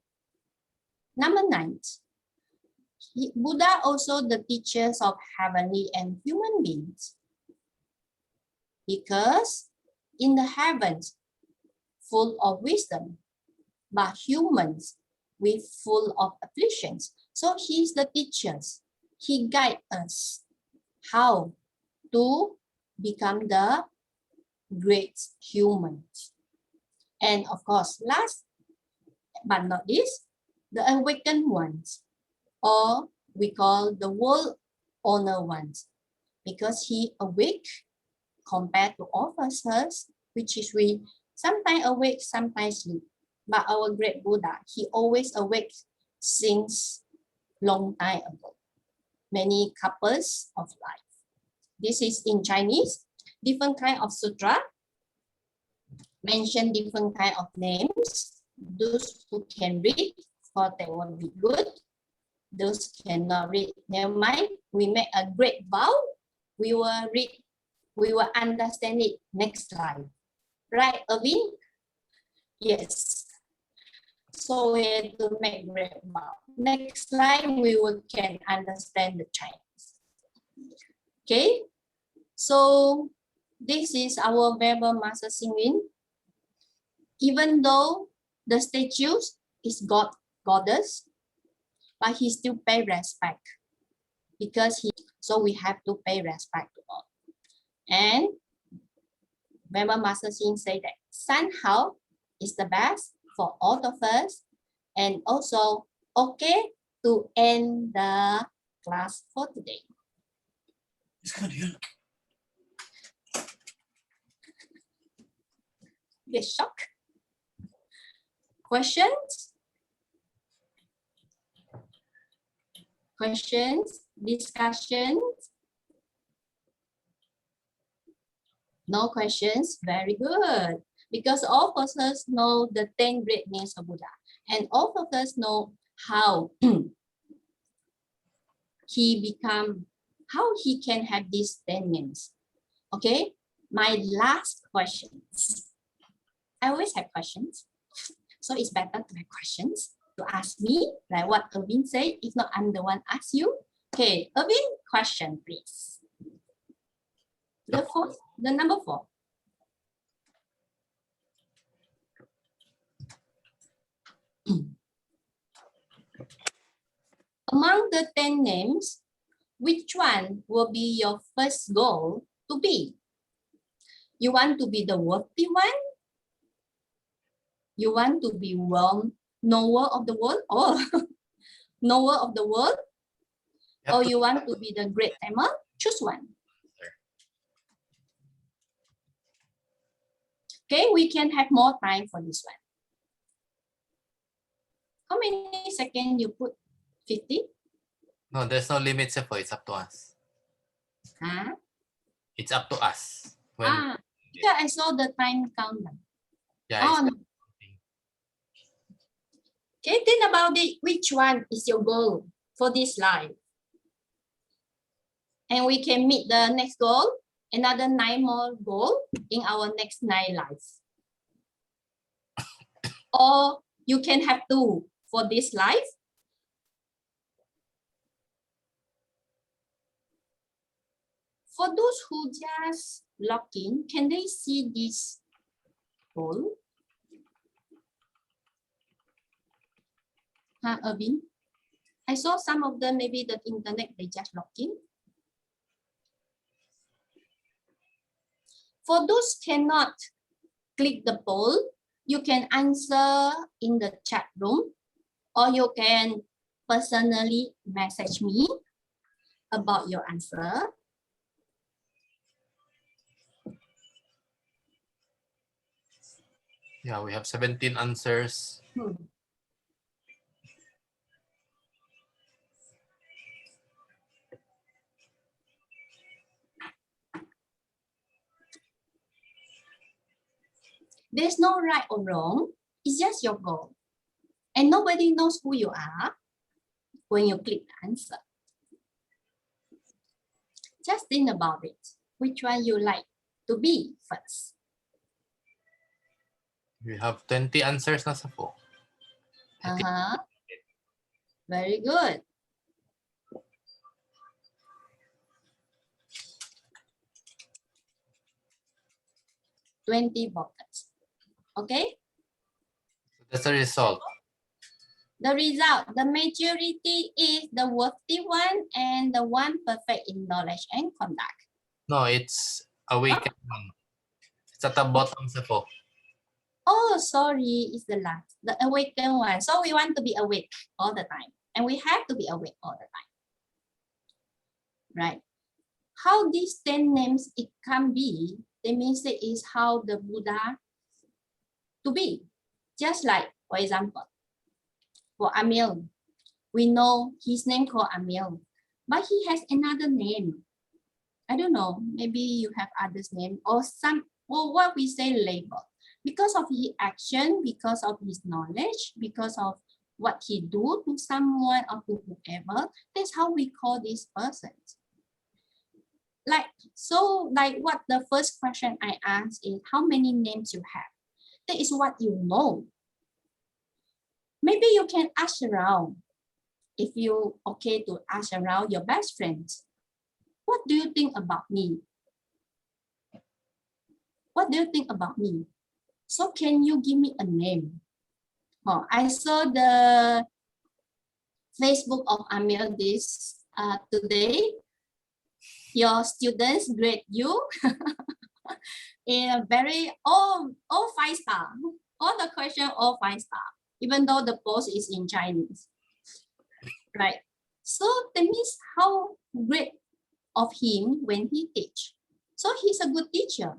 Number 9. Buddha also the teachers of heavenly and human beings. Because in the heavens, full of wisdom, but humans with full of afflictions. So he's the teacher. He guides us how to become the great humans. And of course, last but not least, the awakened ones, or we call the world owner ones, because he awake compared to all of us, which is we sometimes awake, sometimes sleep. But our great Buddha, he always awake since long time ago, many couples of life. This is in Chinese, different kind of sutra, mention different kind of names. Those who can read, for that will be good. Those cannot read, never mind. We make a great vow. We will read, we will understand it next slide. Right, Irvin? Yes. So we have to make great vow. Next slide, we will can understand the Chinese. Okay. So this is our Venerable Master Hsing Yun. Even though the statues is goddess, but he still pay respect because so we have to pay respect to all. And Venerable Master Hsing say that somehow is the best for all of us, and also okay to end the class for today. Get shocked. Questions? Questions? Discussions? No questions? Very good. Because all of us know the 10 great names of Buddha. And all of us know how he can have these 10 names. Okay, my last questions. I always have questions. So it's better to have questions to ask me, like what Irvin said. If not, I'm the one ask you. Okay, Irvin, question, please. The number 4. Among the 10 names, which one will be your first goal to be? You want to be the worthy one? You want to be knower of the world, or knower of the world? Or you want to be the great tamer? Choose one. Okay, we can have more time for this one. How many seconds you put? 50? No, there's no limit, Sefo. It's up to us. Huh? It's up to us. Yeah, I saw the time countdown. Yeah. Oh, no. Okay, think about it. Which one is your goal for this life? And we can meet the next goal, another 9 more goals in our next 9 lives. Or you can have 2 for this life. For those who just log in, can they see this goal? Huh, Irvin? I saw some of them, maybe the internet, they just log in. For those cannot click the poll, you can answer in the chat room, or you can personally message me about your answer. Yeah, we have 17 answers. There's no right or wrong. It's just your goal. And nobody knows who you are when you click the answer. Just think about it. Which one you like to be first? We have 20 answers na, Sefo. Very good. $20. Okay, That's the result. The result, the majority is the worthy one and the one perfect in knowledge and conduct. No, it's awakened one. It's at the bottom sa po. Oh, sorry, it's the last, the awakened one. So we want to be awake all the time. And we have to be awake all the time. Right? How these 10 names it can be, that means that is how the Buddha to be. Just like, for example, for Amil, we know his name called Amil, but he has another name. I don't know, maybe you have others name or some, or what we say label. Because of his action, because of his knowledge, because of what he do to someone or to whoever, that's how we call this person. Like, so like what the first question I asked is how many names you have? That is what you know. Maybe you can ask around. If you okay to ask around your best friends, what do you think about me? What do you think about me? So can you give me a name? Oh, I saw the Facebook of Amir this today. Your students grade you in a very all 5-star. All the question all 5-star, even though the post is in Chinese. Right. So that means how great of him when he teach. So he's a good teacher.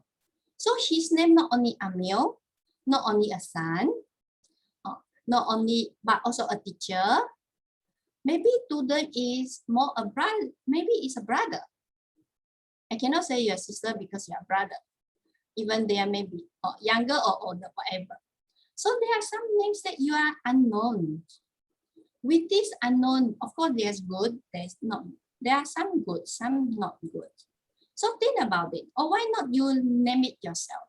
So his name not only Amil, not only a son, not only but also a teacher. Maybe to them is more a brother. Maybe it's a brother. I cannot say your sister because you're a brother. Even they are maybe younger or older, whatever. So there are some names that you are unknown. With this unknown, of course, there's good, there's not. There are some good, some not good. So think about it. Or why not you name it yourself?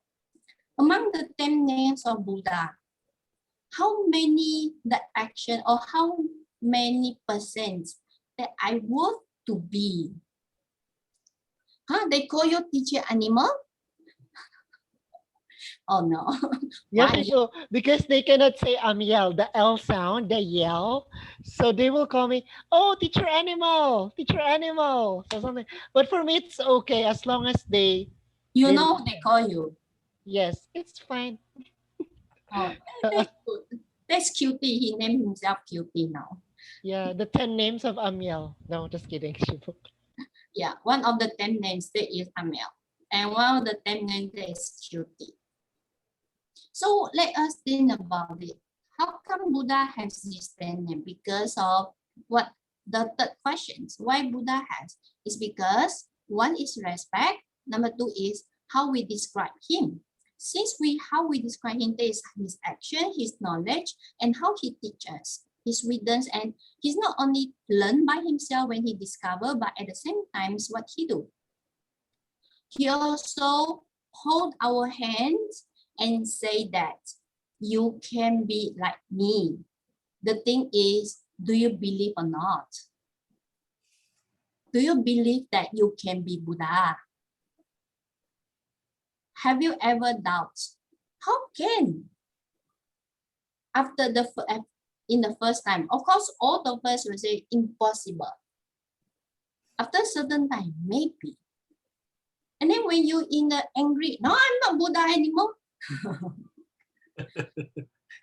Among the 10 names of Buddha, how many the action or how many percent that I want to be? Huh? They call you teacher animal? Oh no. Yes, Why? so because they cannot say Amiel, the L sound, they yell. So they will call me, oh, teacher animal, so something. But for me, it's okay as long as they. You know they call you. Yes, it's fine. Oh, that's good. That's Cutie. He named himself Cutie now. Yeah, the 10 names of Amiel. No, just kidding. Yeah, one of the 10 names that is Amiel. And one of the 10 names that is Cutie. So let us think about it. How come Buddha has this 10 names? Because of what the third questions. Why Buddha has? Is because one is respect. Number 2 is how we describe him. Since how we describe him, there is his action, his knowledge, and how he teaches, his wisdoms, and he's not only learn by himself when he discover, but at the same time, what he do. He also hold our hands and say that you can be like me. The thing is, do you believe or not? Do you believe that you can be Buddha? Have you ever doubt? How can? After in the first time, of course, all of us will say impossible. After a certain time, maybe. And then when you in the angry, no, I'm not Buddha anymore.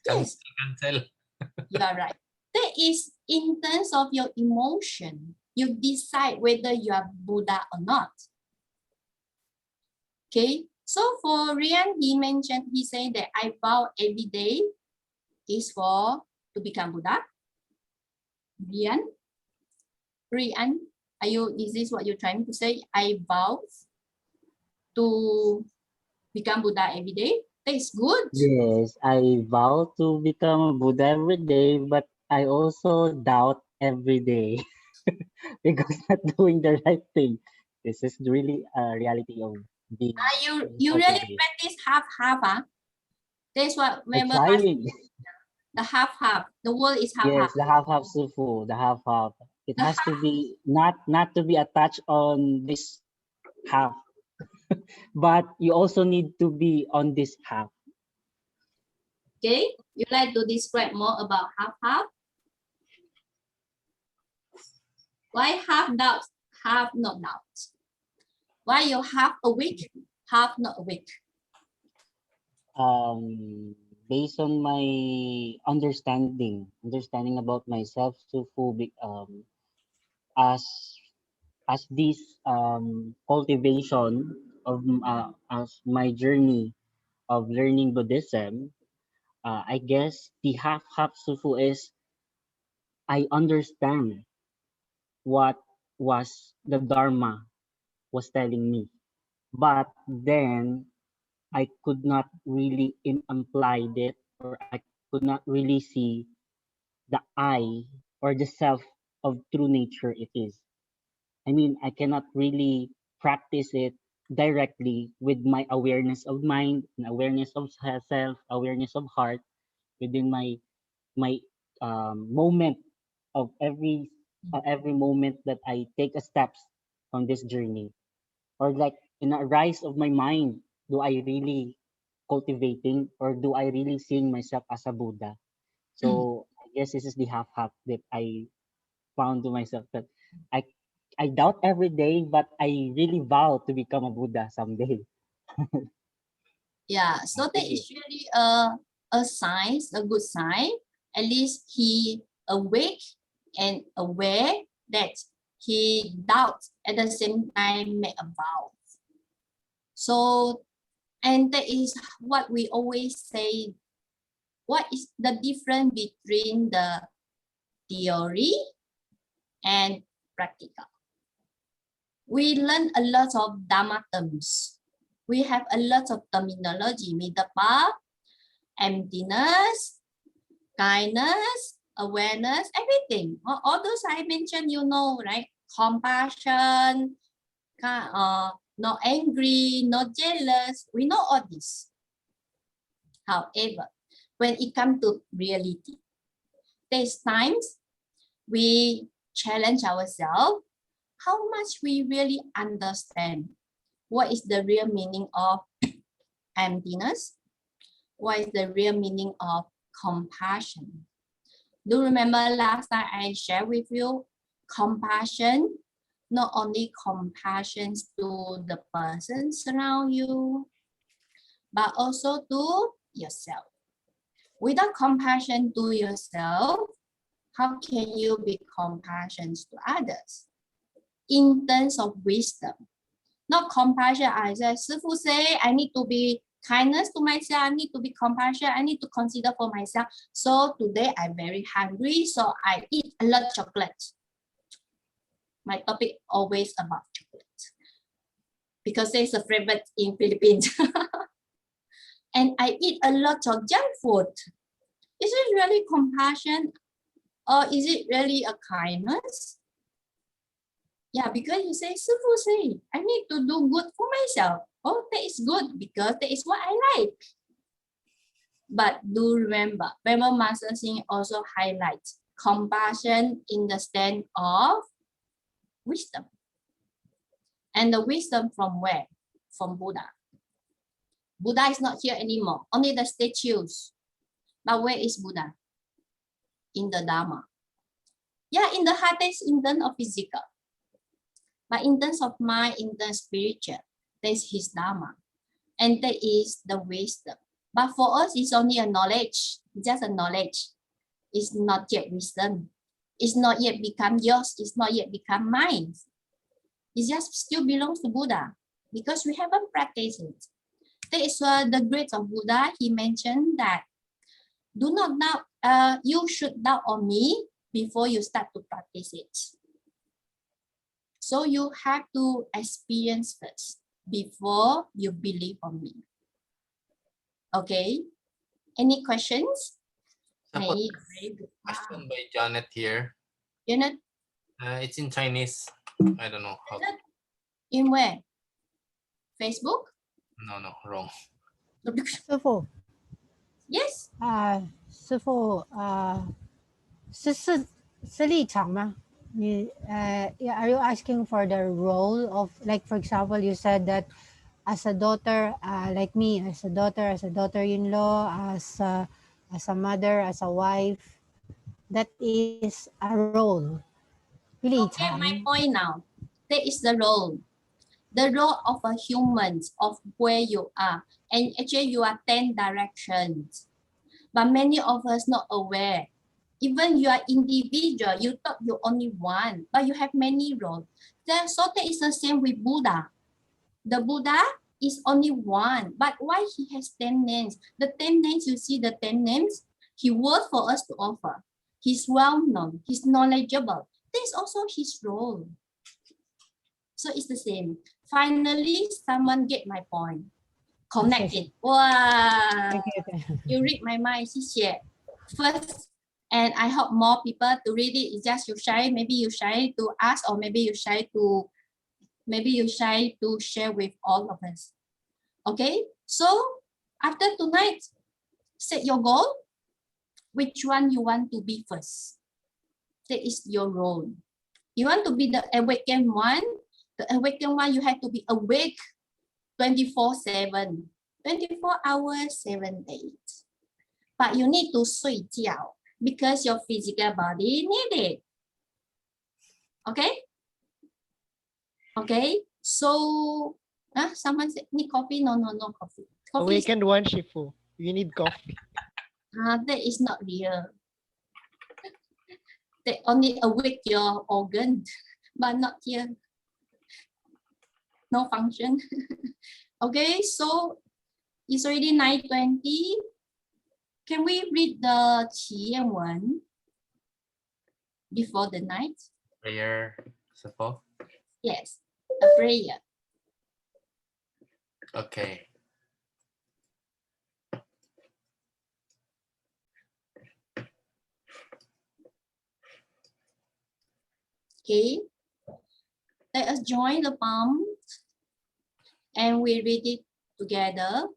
Yes, Cancel. you are right. That is in terms of your emotion. You decide whether you are Buddha or not. Okay. So for Rian, he said that I vow every day is for to become Buddha. Rian, is this what you're trying to say? I vow to become Buddha every day. That is good. Yes, I vow to become a Buddha every day, but I also doubt every day because not doing the right thing. This is really a reality of being. You really practice half-half, That's what remember the half-half. The word is half-half. Yes, the half-half sufu, the half-half. It has to be not to be attached on this half, but you also need to be on this half. Okay, you like to describe more about half? Why half doubt, half not doubt? Why you half awake, half not awake? Based on my understanding about myself, Sufu, as this cultivation of as my journey of learning Buddhism, I guess the half Sufu is I understand what was the Dharma was telling me, but then I could not really imply it, or I could not really see the I or the self of true nature it is. I mean, I cannot really practice it directly with my awareness of mind and awareness of self, awareness of heart within my moment of every moment that I take a steps on this journey, or like in a rise of my mind, do I really cultivating, or do I really seeing myself as a Buddha? So I guess this is the half that I found to myself, that I I doubt every day, but I really vow to become a Buddha someday. Yeah, so that is really a sign, a good sign. At least he awake and aware that he doubts at the same time make a vow. So, and that is what we always say. What is the difference between the theory and practical? We learn a lot of Dharma terms. We have a lot of terminology, middle path, emptiness, kindness, awareness, everything. All those I mentioned, you know, right? Compassion, not angry, not jealous. We know all this. However, when it comes to reality, there's times we challenge ourselves how much we really understand what is the real meaning of emptiness, what is the real meaning of compassion. Do you remember last time I shared with you compassion, not only compassion to the persons around you, but also to yourself. Without compassion to yourself, how can you be compassionate to others? In terms of wisdom, not compassion. I said, Sifu say, I need to be kindness to myself. I need to be compassionate. I need to consider for myself. So today I'm very hungry, so I eat a lot of chocolate. My topic always about chocolate because it's a favorite in Philippines. And I eat a lot of junk food. Is it really compassion, or is it really a kindness? Yeah, because you say, Sifu say, I need to do good for myself. Oh, that is good because that is what I like. But do remember, Burma Master Singh also highlights compassion in the stand of wisdom. And the wisdom from where? From Buddha. Buddha is not here anymore, only the statues. But where is Buddha? In the Dharma. Yeah, in the heart, is in terms of physical. But in terms of mind, in terms of spiritual, that's his Dharma. And that is the wisdom. But for us, it's only a knowledge, just a knowledge. It's not yet wisdom. It's not yet become yours. It's not yet become mine. It just still belongs to Buddha because we haven't practiced it. That is the grace of Buddha. He mentioned that do not doubt, you should doubt on me before you start to practice it. So you have to experience first before you believe on me. Okay. Any questions? Question by Janet here. Janet? It's in Chinese. I don't know how. In where? Facebook? No, wrong. 师傅 Yes. 师傅是立场吗？你are you asking for the role of, like, for example, you said that as a daughter, like me, as a daughter-in-law, as as a mother, as a wife. That is a role. Pilihan. Get my point now. That is the role. The role of a human, of where you are. And actually you are 10 directions. But many of us not aware. Even you are individual, you thought you only one, but you have many roles. So that is the same with Buddha. The Buddha is only one, but why he has 10 names? The 10 names, you see the 10 names, he worth for us to offer. He's well known, he's knowledgeable. That is also his role. So it's the same. Finally, someone get my point. Connected. Wow. You read my mind, 谢谢. First, and I hope more people to read it. It's just you shy. Maybe you shy to ask, or maybe you shy to share with all of us. Okay. So after tonight, set your goal. Which one you want to be first? That is your role. You want to be the awakened one. The awakened one, you have to be awake 24/7, 24 hours, 7 days. But you need to 睡觉 because your physical body need it. Okay? Okay? So, someone said, need coffee? No coffee. Coffee Awakened one, Shifu. You need coffee. that is not real. They only awake your organ, but not here. No function. Okay, so it's already 9:20. Can we read the Qi Yan Wen before the night? Prayer, support. Yes, a prayer. Okay. Okay, let us join the palm and we read it together.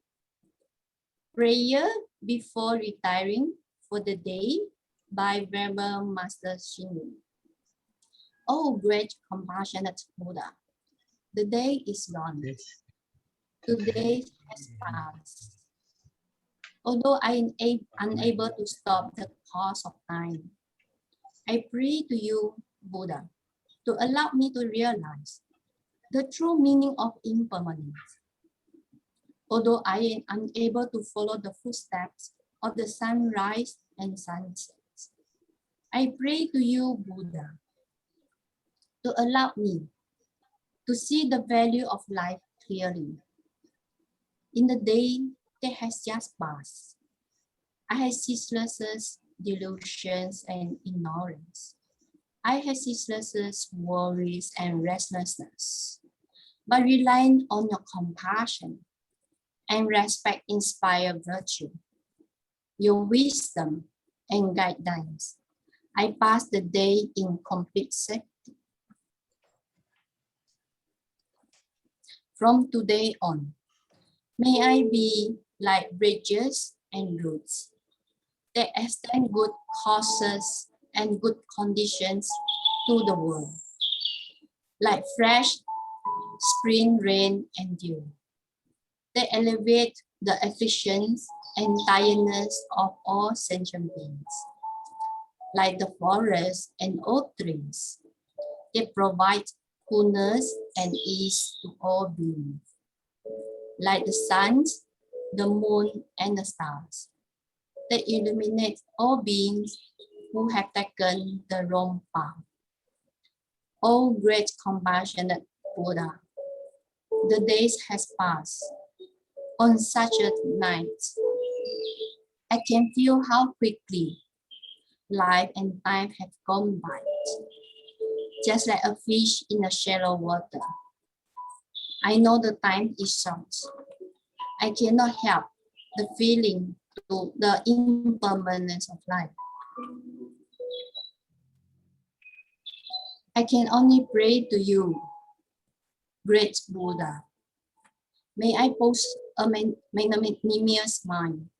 Prayer before retiring for the day by Venerable Master Hsing Yun. Oh, great compassionate Buddha, the day is gone. Today has passed. Although I am unable to stop the course of time, I pray to you, Buddha, to allow me to realize the true meaning of impermanence. Although I am unable to follow the footsteps of the sunrise and sunset, I pray to you, Buddha, to allow me to see the value of life clearly. In the day that has just passed, I had ceaseless delusions and ignorance. I had ceaseless worries and restlessness. But relying on your compassion and respect inspire virtue, your wisdom and guidance, I pass the day in complete safety. From today on, may I be like bridges and roots that extend good causes and good conditions to the world, like fresh spring rain and dew, that elevate the efficiency and tiredness of all sentient beings, like the forest and oak trees, that provide coolness and ease to all beings, like the sun, the moon, and the stars, that illuminate all beings who have taken the wrong path. O great compassionate Buddha, the days has passed. On such a night, I can feel how quickly life and time have gone by, just like a fish in a shallow water. I know the time is short. I cannot help the feeling to the impermanence of life. I can only pray to you, great Buddha. May I post a magnanimous mind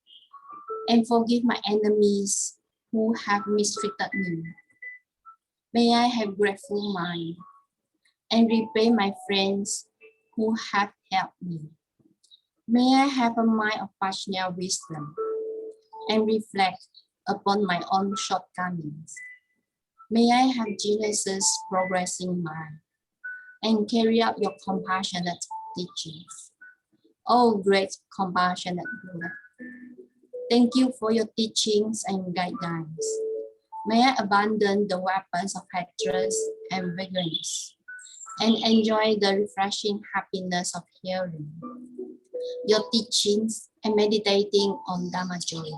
and forgive my enemies who have mistreated me. May I have grateful mind and repay my friends who have helped me. May I have a mind of passionate wisdom and reflect upon my own shortcomings. May I have Jesus' progressing mind and carry out your compassionate teachings. Oh, great compassionate Buddha, thank you for your teachings and guidance. May I abandon the weapons of hatred and vigilance and enjoy the refreshing happiness of hearing your teachings and meditating on Dhamma joy.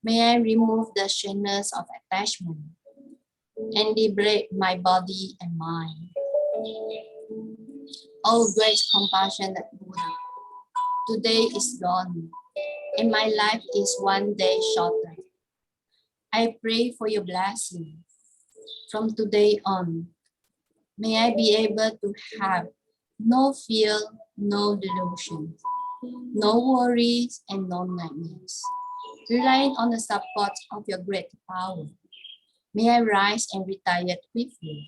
May I remove the chains of attachment and liberate my body and mind. Oh, great compassionate Buddha, today is gone and my life is one day shorter. I pray for your blessing. From today on, may I be able to have no fear, no delusion, no worries, and no nightmares. Relying on the support of your great power, may I rise and retire with you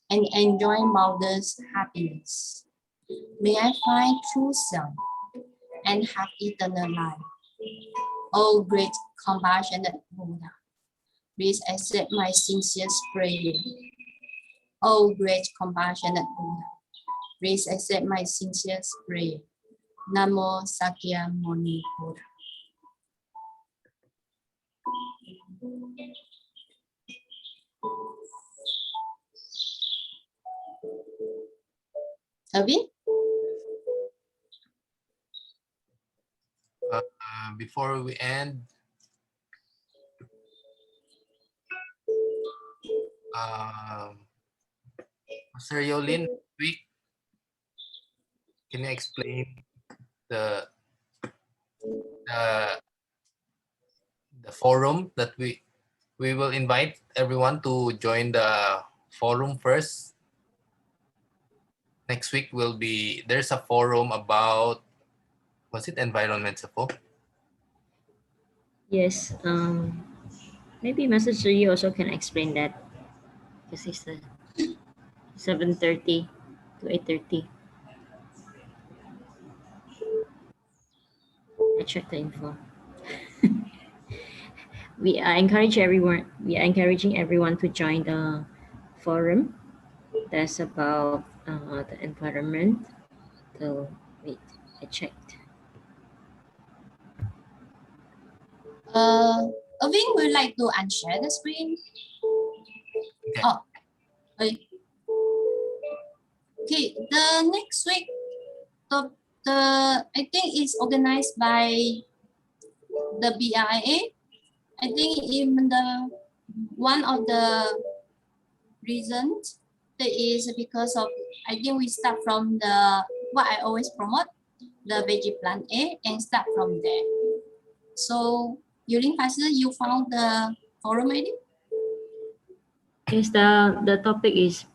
and enjoy marvelous happiness. May I find true self and have eternal life. Oh, great compassionate Buddha, please accept my sincerest prayer. Oh, great compassionate Buddha, please accept my sincerest prayer. Namo Sakyamuni Buddha. Erwin? Before we end, Sir Yolin, can you explain the forum that we will invite everyone to join the forum first. Next week will be, there's a forum about, was it environment support? Yes, maybe Master Suri also can explain that because it's 7:30 to 8:30. I checked the info. We are encouraging everyone to join the forum. That's about the environment. So wait, I checked. Erwin would like to unshare the screen. Okay. Oh, okay. The next week, the I think it's organized by the BIA. I think even the one of the reasons that is because of, I think we start from the what I always promote, the veggie plant A, and start from there. So Yulin Pastor, you found the forum already? Yes, the topic is